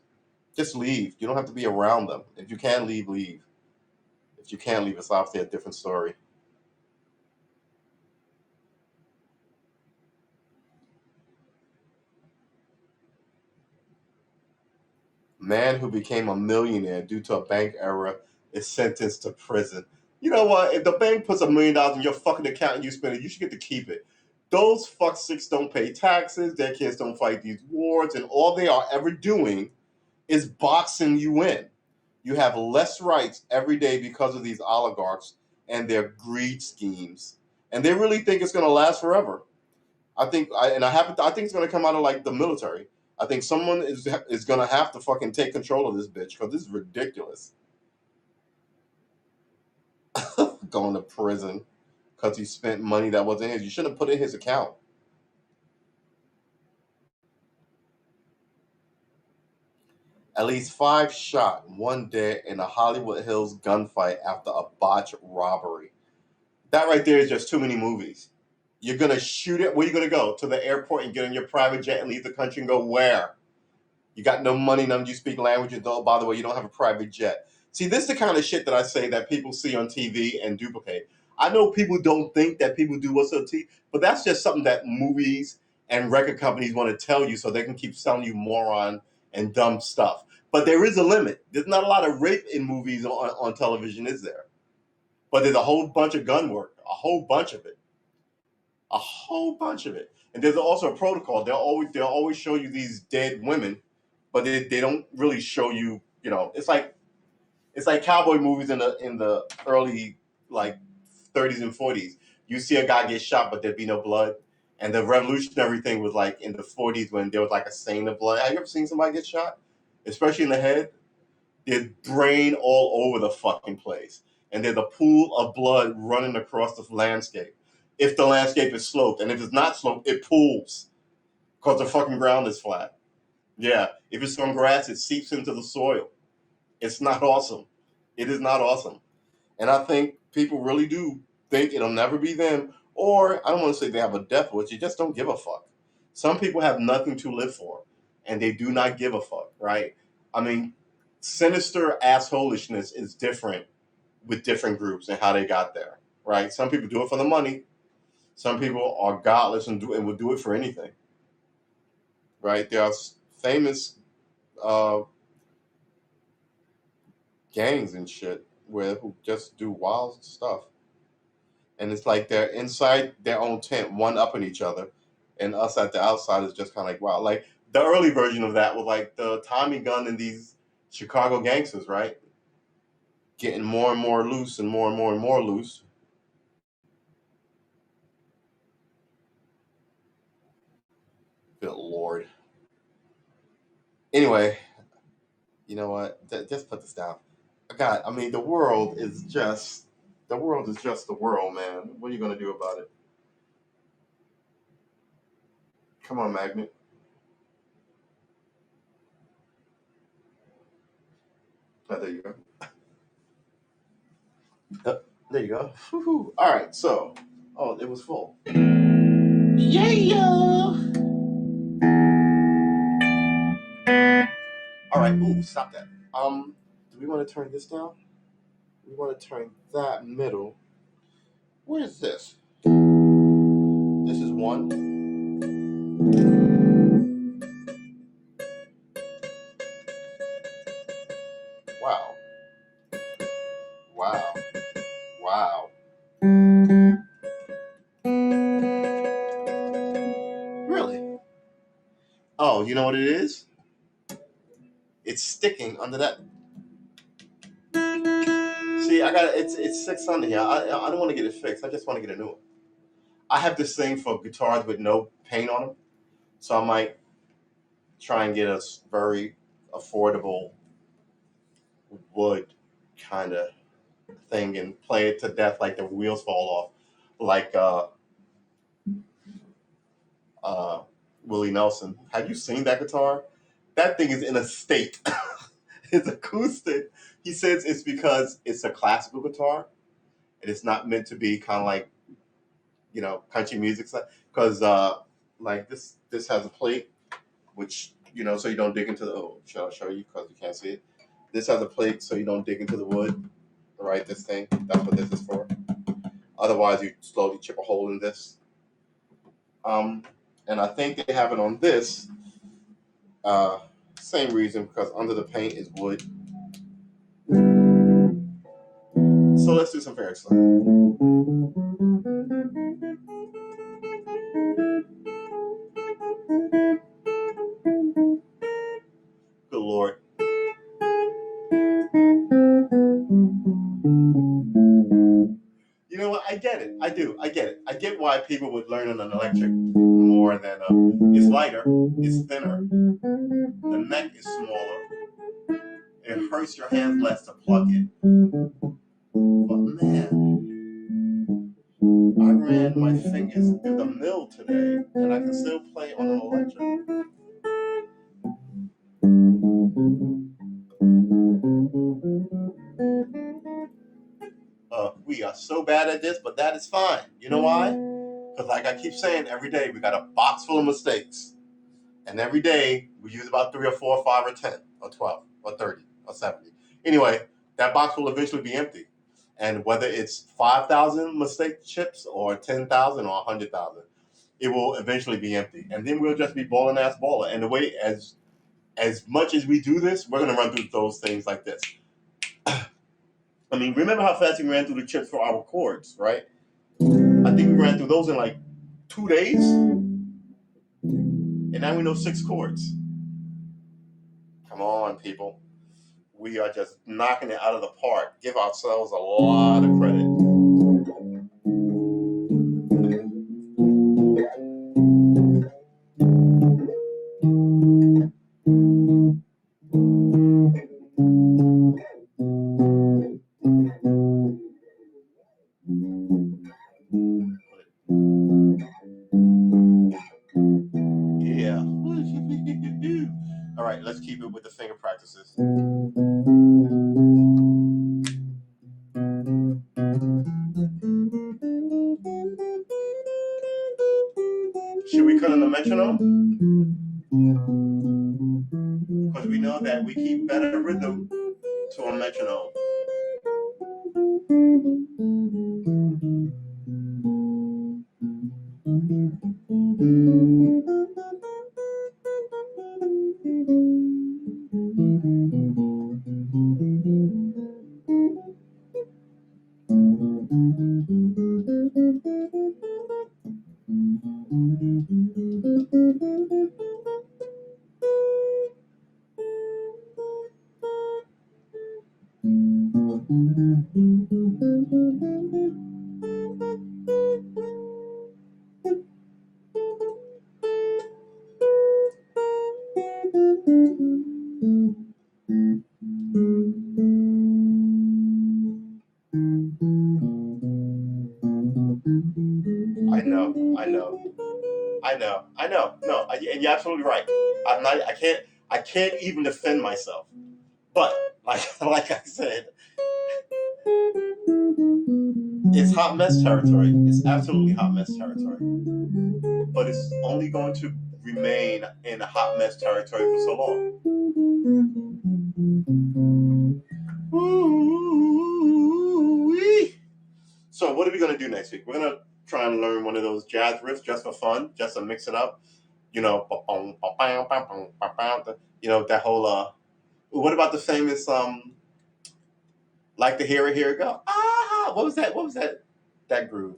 just leave. You don't have to be around them. If you can leave, leave. If you can't leave, it's obviously a different story. Man who became a millionaire due to a bank error is sentenced to prison. You know what? If the bank puts $1 million in your fucking account and you spend it, you should get to keep it. Those fucksticks don't pay taxes. Their kids don't fight these wars, and all they are ever doing is boxing you in. You have less rights every day because of these oligarchs and their greed schemes, and they really think it's going to last forever. I think it's going to come out of like the military. I think someone is going to have to fucking take control of this bitch because this is ridiculous. Going to prison because he spent money that wasn't his. You should have put it in his account. At least 5 shot, 1 dead in a Hollywood Hills gunfight after a botched robbery. That right there is just too many movies. You're gonna shoot it. Where you gonna go? To the airport and get on your private jet and leave the country and go where? You got no money, none of you speak languages. Oh, by the way, you don't have a private jet. See, this is the kind of shit that I say that people see on TV and duplicate. I know people don't think that people do what's on TV, but that's just something that movies and record companies want to tell you so they can keep selling you moron and dumb stuff. But there is a limit. There's not a lot of rape in movies on television, is there? But there's a whole bunch of gun work, a whole bunch of it, a whole bunch of it. And there's also a protocol. They'll always show you these dead women, but they don't really show you. You know, it's like cowboy movies in the early like 30s and 40s. You see a guy get shot, but there'd be no blood. And the revolutionary thing was like in the 40s when there was like a stain of blood. Have you ever seen somebody get shot, especially in the head? There's brain all over the fucking place, and there's a pool of blood running across the landscape. If the landscape is sloped, and if it's not sloped, it pools because the fucking ground is flat. Yeah, if it's on grass, it seeps into the soil. It's not awesome. It is not awesome. And I think people really do think it'll never be them, or I don't want to say they have a death wish, you just don't give a fuck. Some people have nothing to live for, and they do not give a fuck, right? I mean, sinister assholishness is different with different groups and how they got there, right? Some people do it for the money. Some people are godless and would do it for anything, right? There are famous uh, gangs and shit who just do wild stuff. And it's like they're inside their own tent, one upping each other, and us at the outside is just kind of like wow. Like the early version of that was like the Tommy gun and these Chicago gangsters, right? Getting more and more loose and more and more and more loose. Good lord. Anyway, you know what? Just put this down. God, I mean, the world is just the world, man. What are you gonna do about it? Come on, Magnet. Oh, there you go. There you go. Woo-hoo. All right, so, oh, it was full. Yeah. All right. Ooh, stop that. Do we want to turn this down? We want to turn that middle. What is this? This is one. Wow. Wow. Wow. Really? Oh, you know what it is? It's sticking under that. See, I got it's 6 under here. I don't want to get it fixed. I just want to get a new one. I have this thing for guitars with no paint on them, so I might try and get a very affordable wood kind of thing and play it to death like the wheels fall off, like uh Willie Nelson. Have you seen that guitar? That thing is in a state. It's acoustic. He says it's because it's a classical guitar and it's not meant to be kind of like, country music stuff. Because like this has a plate, which, so you don't dig into the, shall I show you because you can't see it. This has a plate so you don't dig into the wood, right? This thing, that's what this is for. Otherwise, you slowly chip a hole in this. And I think they have it on this. Same reason, because under the paint is wood. So let's do some fairy stuff. Good Lord. You know what? I get it. I do. I get it. I get why people would learn on an electric more than it's lighter, it's thinner, the neck is smaller, it hurts your hands less to plug it. But man, I ran my fingers through the mill today, and I can still play on an electric. We are so bad at this, but that is fine. You know why? Because like I keep saying, every day we got a box full of mistakes. And every day we use about 3 or 4 or 5 or 10 or 12 or 30 or 70. Anyway, that box will eventually be empty. And whether it's 5,000 mistake chips or 10,000 or 100,000, it will eventually be empty. And then we'll just be balling ass baller. And the way, as much as we do this, we're going to run through those things like this. I mean, remember how fast we ran through the chips for our chords, right? I think we ran through those in like 2 days. And now we know 6 chords. Come on, people. We are just knocking it out of the park. Give ourselves a lot of credit. Yeah. All right, let's keep it with the finger practices. Should we cut in the metronome? Because we know that we keep better rhythm to a metronome. I know. No, and you're absolutely right. I can't even defend myself. But like I said, it's hot mess territory. It's absolutely hot mess territory. But it's only going to remain in hot mess territory for so long. Ooh-wee. So what are we going to do next week? We're going to try and learn one of those jazz riffs just for fun, just to mix it up. That whole what about the famous like to hear it go? Ah, what was that groove?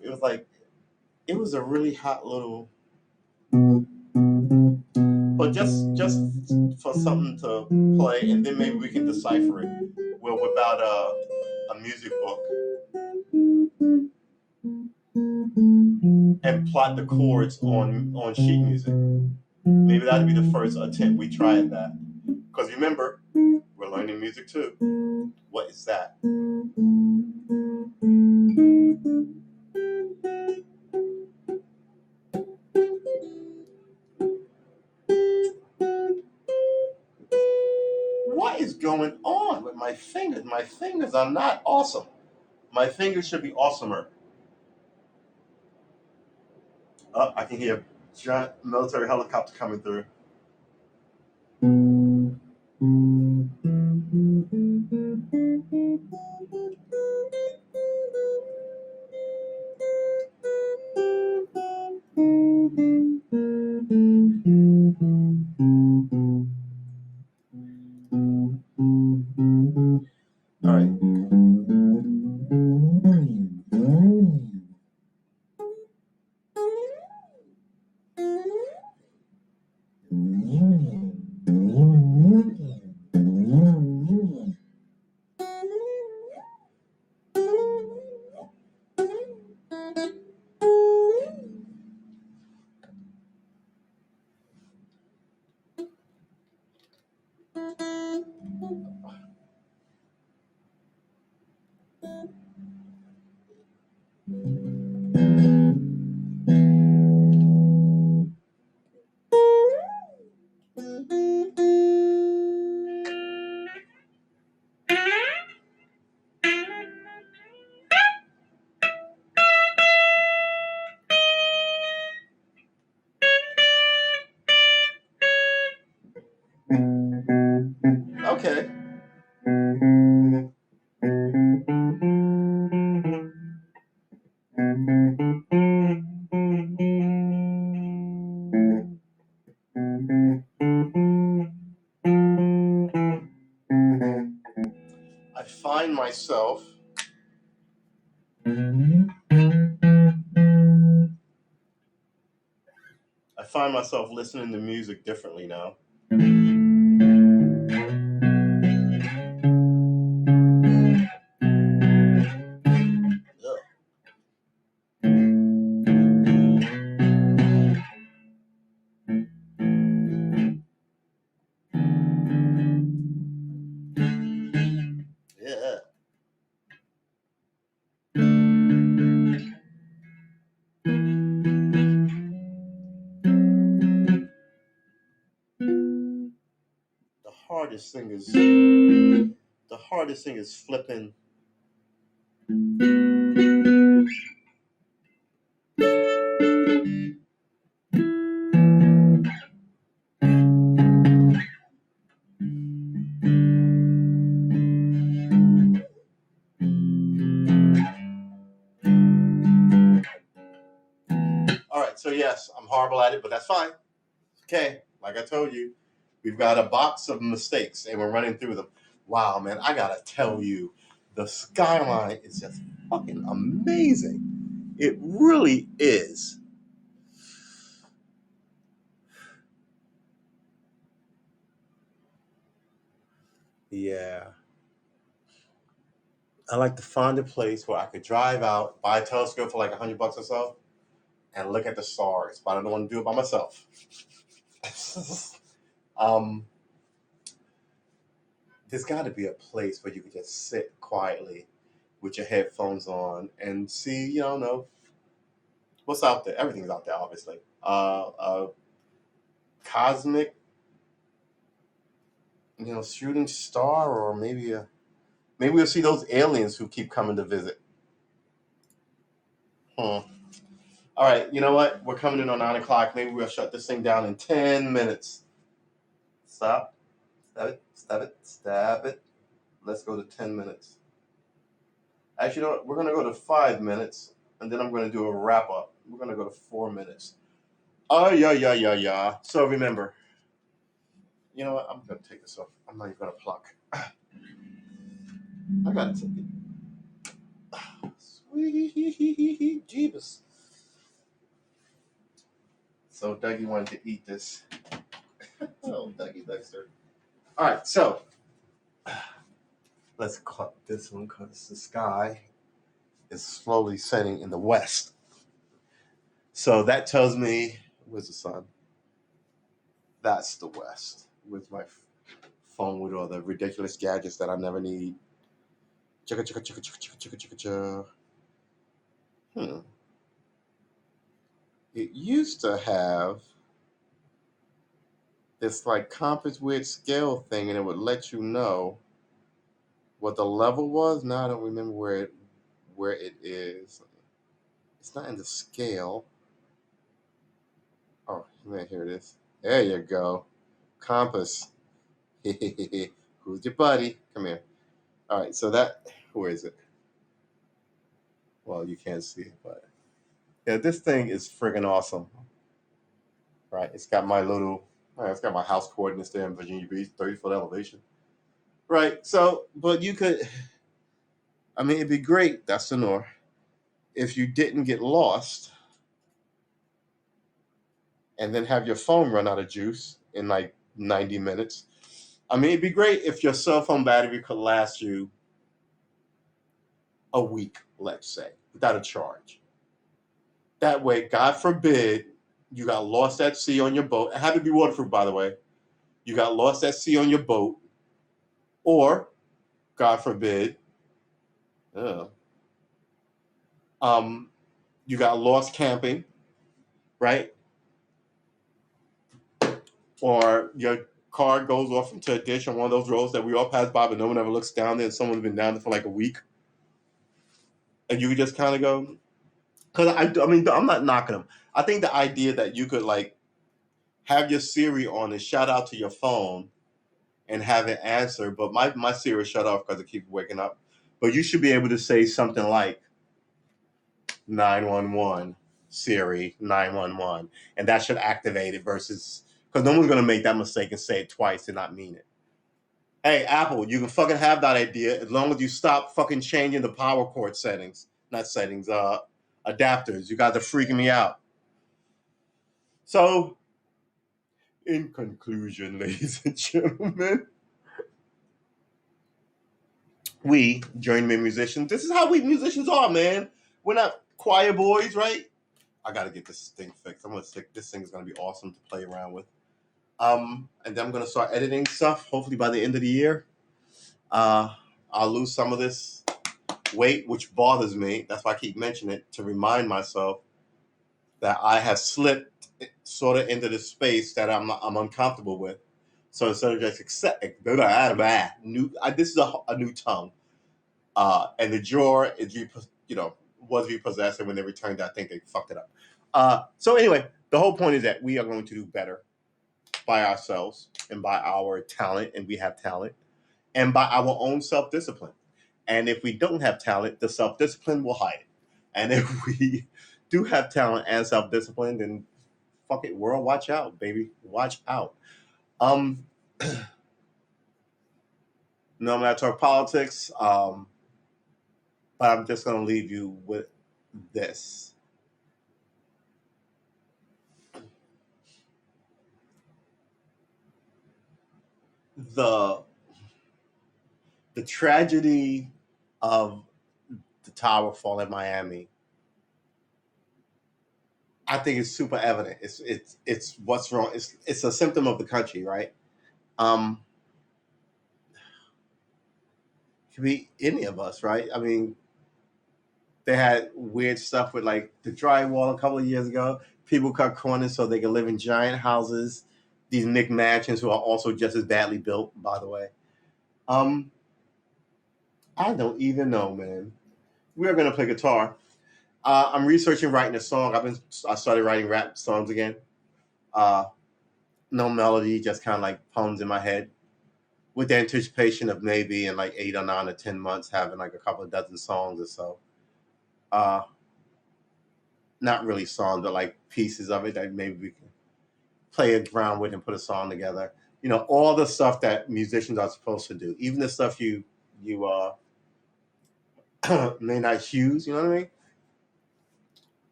It was a really hot little, but just for something to play, and then maybe we can decipher it. Well, without a music book and plot the chords on sheet music. Maybe that'd be the first attempt we try at that. Because remember, we're learning music too. What is that? What is going on with my fingers? My fingers are not awesome. My fingers should be awesomer. Oh, I can hear a giant military helicopter coming through. All right. Okay. I find myself listening to music differently now. Ugh. Yeah. The hardest thing is flipping. All right, so yes, I'm horrible at it, but that's fine. Okay, like I told you, we've got a box of mistakes and we're running through them. Wow, man, I gotta tell you, the skyline is just fucking amazing. It really is. Yeah. I like to find a place where I could drive out, buy a telescope for like $100 or so, and look at the stars. But I don't want to do it by myself. um, there's got to be a place where you can just sit quietly with your headphones on and see, no, what's out there. Everything's out there, obviously. Cosmic, shooting star, or maybe we'll see those aliens who keep coming to visit. Hmm. All right, you know what? We're coming in on 9 o'clock. Maybe we'll shut this thing down in 10 minutes. Stop. Stab it. Stab it. Stab it. Let's go to 10 minutes. Actually, you know what? We're going to go to 5 minutes, and then I'm going to do a wrap up. We're going to go to 4 minutes. Oh, yeah. So remember, you know what? I'm going to take this off. I'm not even going to pluck. I got to take it. Sweet Jeebus. So Dougie wanted to eat this. Oh, Dougie Dexter. All right, so let's cut this one because the sky is slowly setting in the west. So that tells me, where's the sun? That's the west. With my phone with all the ridiculous gadgets that I never need. Chicka chicka chicka chicka chicka chicka chicka chicka. It used to have this like compass weird scale thing, and it would let you know what the level was. Now I don't remember where it is. It's not in the scale. Oh man, here it is. There you go. Compass. Who's your buddy? Come here. All right, so where is it? Well, you can't see it, but yeah, this thing is friggin' awesome. Right? It's got my house coordinates there in Virginia Beach, 30-foot elevation. Right. So, but you could, I mean, it'd be great. That's the north. If you didn't get lost and then have your phone run out of juice in like 90 minutes. I mean, it'd be great if your cell phone battery could last you a week, let's say, without a charge. That way, God forbid, you got lost at sea on your boat. It had to be waterproof, by the way. You got lost at sea on your boat, or God forbid, uh, you got lost camping, right? Or your car goes off into a ditch on one of those roads that we all pass by, but no one ever looks down there, and someone's been down there for like a week, and you could just kind of go. Because I mean, I'm not knocking them. I think the idea that you could like have your Siri on and shout out to your phone and have it answer, but my Siri shut off because it keeps waking up. But you should be able to say something like 911 Siri 911, and that should activate it versus because no one's gonna make that mistake and say it twice and not mean it. Hey, Apple, you can fucking have that idea as long as you stop fucking changing the power cord settings, not settings, adapters. You guys are freaking me out. So, in conclusion, ladies and gentlemen, we journeyman musicians. This is how we musicians are, man. We're not choir boys, right? I gotta get this thing fixed. This thing is gonna be awesome to play around with. And then I'm gonna start editing stuff. Hopefully by the end of the year, I'll lose some of this weight, which bothers me. That's why I keep mentioning it to remind myself that I have slipped sort of into this space that I'm uncomfortable with. So instead of just accept, this is a new tongue, and the drawer is was repossessed, and when they returned, I think they fucked it up. So anyway, the whole point is that we are going to do better by ourselves and by our talent, and we have talent, and by our own self-discipline. And if we don't have talent, the self-discipline will hide it. And if we do have talent and self-discipline, then fuck it, world, watch out, baby, watch out. No, I'm not talking politics, but I'm just going to leave you with this. The tragedy of the tower fall in Miami, I think is super evident. It's what's wrong. It's a symptom of the country, right? Um, it could be any of us, right? I mean, they had weird stuff with like the drywall a couple of years ago. People cut corners so they can live in giant houses. These McMansions who are also just as badly built, by the way. Um, I don't even know, man. We are gonna play guitar. I'm researching writing a song. I started writing rap songs again. Uh, no melody, just kind of like poems in my head, with the anticipation of maybe in like 8 or 9 or 10 months having like a couple of dozen songs or so. Uh, Not really songs, but like pieces of it that maybe we can play around with and put a song together. All the stuff that musicians are supposed to do, even the stuff you may not use. You know what I mean?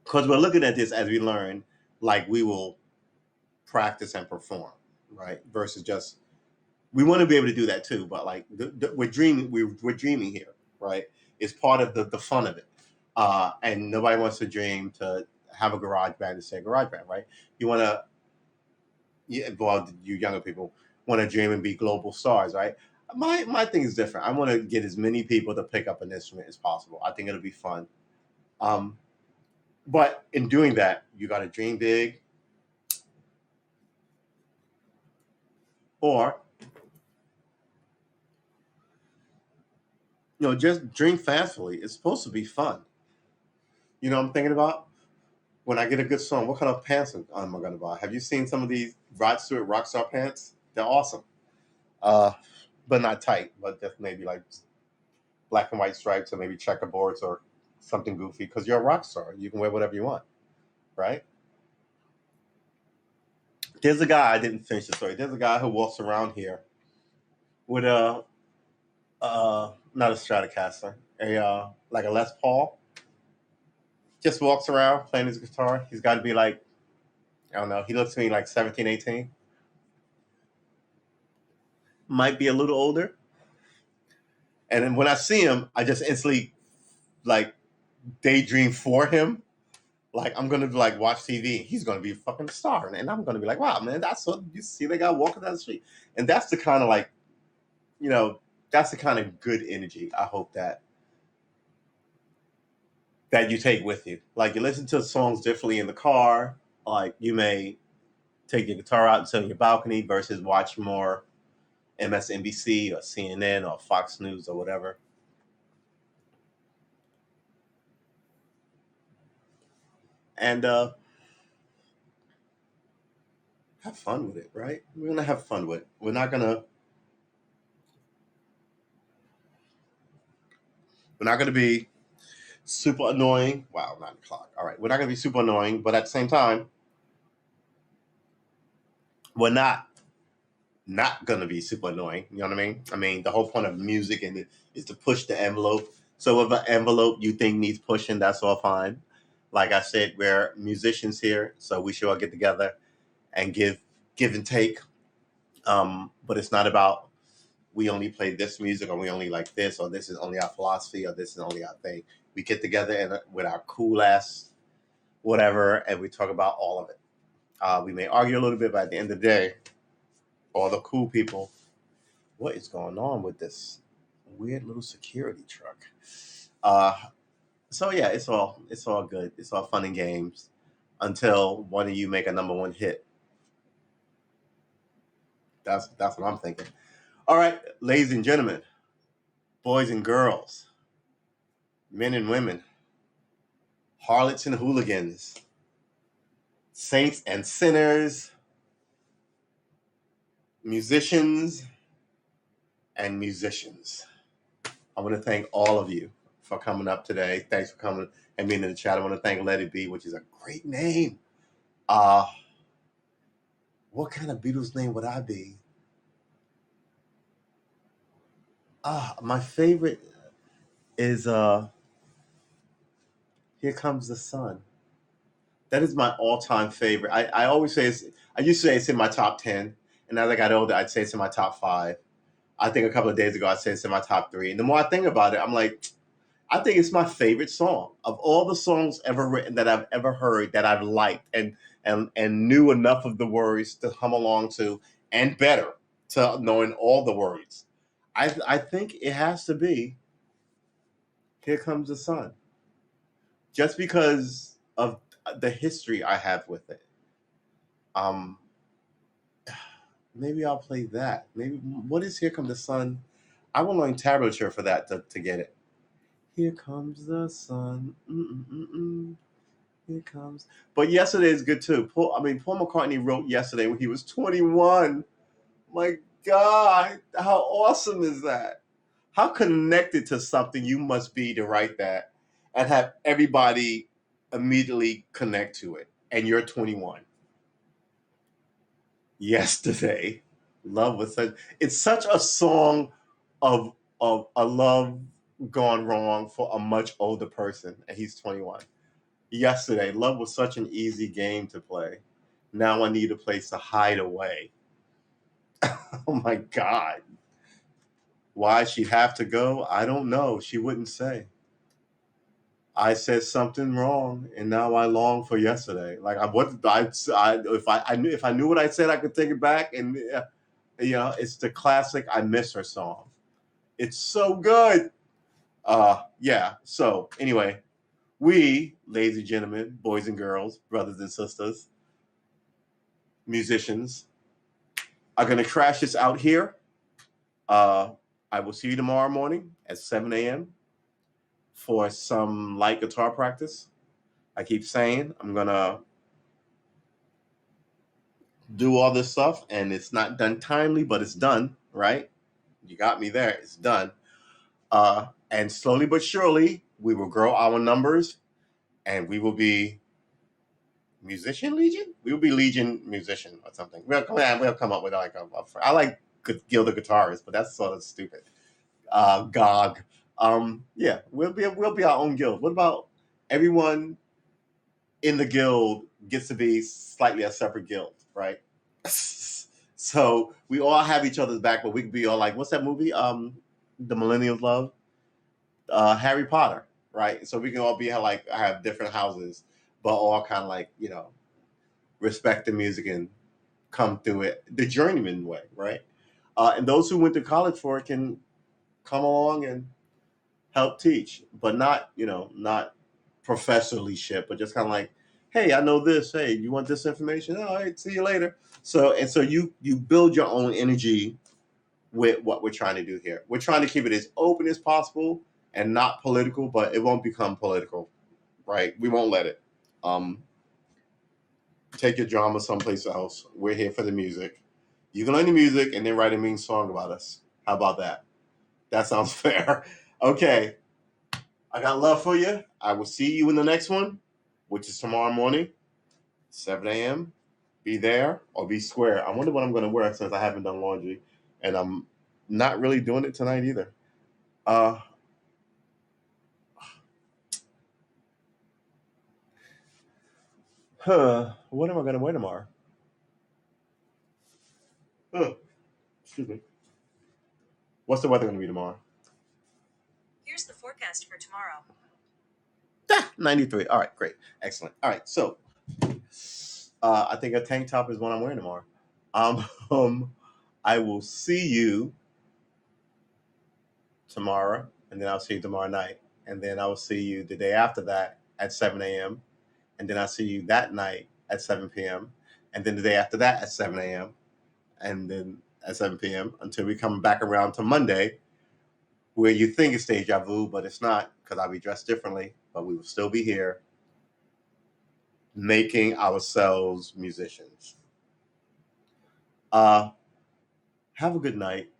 Because we're looking at this as we learn, like we will practice and perform, right? Versus just we want to be able to do that too, but like we're dreaming, we're dreaming here, right? It's part of the fun of it, and nobody wants to dream to have a garage band to say garage band, right? You want to, yeah, well, you younger people want to dream and be global stars, right? My thing is different. I want to get as many people to pick up an instrument as possible. I think it'll be fun. Um, but in doing that, you got to dream big, Or, just drink fastly. It's supposed to be fun. I'm thinking about when I get a good song, what kind of pants am I going to buy? Have you seen some of these Rod Stewart Rockstar pants? They're awesome. Uh, but not tight, but just maybe like black and white stripes or maybe checkerboards or something goofy because you're a rock star. You can wear whatever you want, right? There's a guy, I didn't finish the story. There's a guy who walks around here with not a Stratocaster, like a Les Paul. Just walks around playing his guitar. He's got to be like, I don't know, he looks to me like 17, 18. Might be a little older. And then when I see him, I just instantly like daydream for him. Like I'm gonna like watch TV. He's gonna be a fucking star, and I'm gonna be like, wow, man, that's what you see. They got walking down the street, and that's the kind of like, that's the kind of good energy. I hope that you take with you. Like you listen to songs differently in the car. Like you may take your guitar out and sit on your balcony versus watch more MSNBC or CNN or Fox News or whatever. And have fun with it, right? We're gonna have fun with it. We're not gonna be super annoying. Wow, 9 o'clock. All right, we're not gonna be super annoying, but at the same time, we're not gonna be super annoying. You know what I mean? I mean, the whole point of music is to push the envelope. So if an envelope you think needs pushing, that's all fine. Like I said, we're musicians here, so we should all get together and give and take. But it's not about we only play this music or we only like this or this is only our philosophy or this is only our thing. We get together and with our cool ass whatever and we talk about all of it. We may argue a little bit, but at the end of the day, all the cool people, what is going on with this weird little security truck? Uh, so yeah, it's all good. It's all fun and games until one of you make a number one hit. That's what I'm thinking. All right, ladies and gentlemen, boys and girls, men and women, harlots and hooligans, saints and sinners, musicians and musicians. I want to thank all of you for coming up today. Thanks for coming and being in the chat. I want to thank Let It Be, which is a great name. What kind of Beatles name would I be? My favorite is Here Comes the Sun. That is my all-time favorite. I always say I used to say it's in my top 10, and as I got older, I'd say it's in my top 5. I think a couple of days ago, I said it's in my top 3. And the more I think about it, I'm like, I think it's my favorite song of all the songs ever written that I've ever heard that I've liked and knew enough of the words to hum along to, and better to knowing all the words. I think it has to be Here Comes the Sun, just because of the history I have with it. Um, Maybe I'll play that. Maybe what is Here Comes the Sun? I will learn tablature for that to get it. Here comes the sun. Mm-mm-mm-mm. Here comes. But yesterday is good too. Paul McCartney wrote yesterday when he was 21. My God, how awesome is that? How connected to something you must be to write that and have everybody immediately connect to it. And you're 21. Yesterday, love was such. It's such a song of a love gone wrong for a much older person, and he's 21. Yesterday, love was such an easy game to play. Now I need a place to hide away. Oh my God. Why she'd have to go, I don't know. She wouldn't say. I said something wrong, and now I long for yesterday. Like if I knew what I said, I could take it back. And it's the classic "I Miss Her" song. It's so good. Yeah. So anyway, we, ladies and gentlemen, boys and girls, brothers and sisters, musicians, I'm going to crash this out here. I will see you tomorrow morning at 7 a.m. for some light guitar practice. I keep saying I'm going to do all this stuff, and it's not done timely, but it's done, right? You got me there. It's done. And slowly but surely, we will grow our numbers, and we will be musician legion. We will be legion musician or something. We'll come up with like I like Gilda guitarist, but that's sort of stupid. GOG. Yeah, we'll be our own guild. What about everyone in the guild gets to be slightly a separate guild, right? So we all have each other's back, but we could be all like, what's that movie? The Millennials Love, Harry Potter, right? So we can all be like have different houses, but all kind of like respect the music and come through it the journeyman way, right? And those who went to college for it can come along and help teach, but not professorly shit, but just kind of like, hey, I know this. Hey, you want this information? All right, see you later. So you build your own energy with what we're trying to do here. We're trying to keep it as open as possible and not political, but it won't become political, right? We won't let it. Take your drama someplace else. We're here for the music. You can learn the music and then write a mean song about us. How about that? That sounds fair. Okay. I got love for you. I will see you in the next one, which is tomorrow morning, 7 a.m. Be there or be square. I wonder what I'm going to wear since I haven't done laundry, and I'm not really doing it tonight either. What am I going to wear tomorrow? Excuse me. What's the weather going to be tomorrow? Here's the forecast for tomorrow. 93. All right, great. Excellent. All right, so I think a tank top is what I'm wearing tomorrow. I will see you tomorrow, and then I'll see you tomorrow night, and then I will see you the day after that at 7 a.m., and then I'll see you that night at 7 p.m., and then the day after that at 7 a.m., and then at 7 p.m. until we come back around to Monday, where you think it's deja vu, but it's not, because I'll be dressed differently, but we will still be here making ourselves musicians. Have a good night.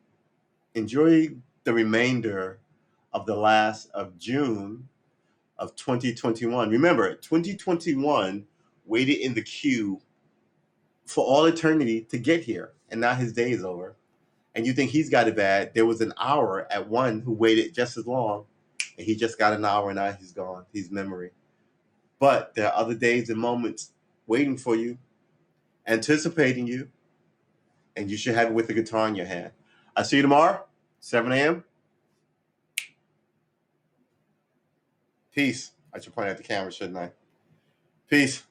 Enjoy the remainder of the last of June of 2021. Remember, 2021 waited in the queue for all eternity to get here, and now his day is over. And you think he's got it bad. There was an hour at one who waited just as long, and he just got an hour, and now he's gone. He's memory. But there are other days and moments waiting for you, anticipating you, and you should have it with the guitar in your hand. I'll see you tomorrow, 7 a.m. Peace. I should point at the camera, shouldn't I? Peace.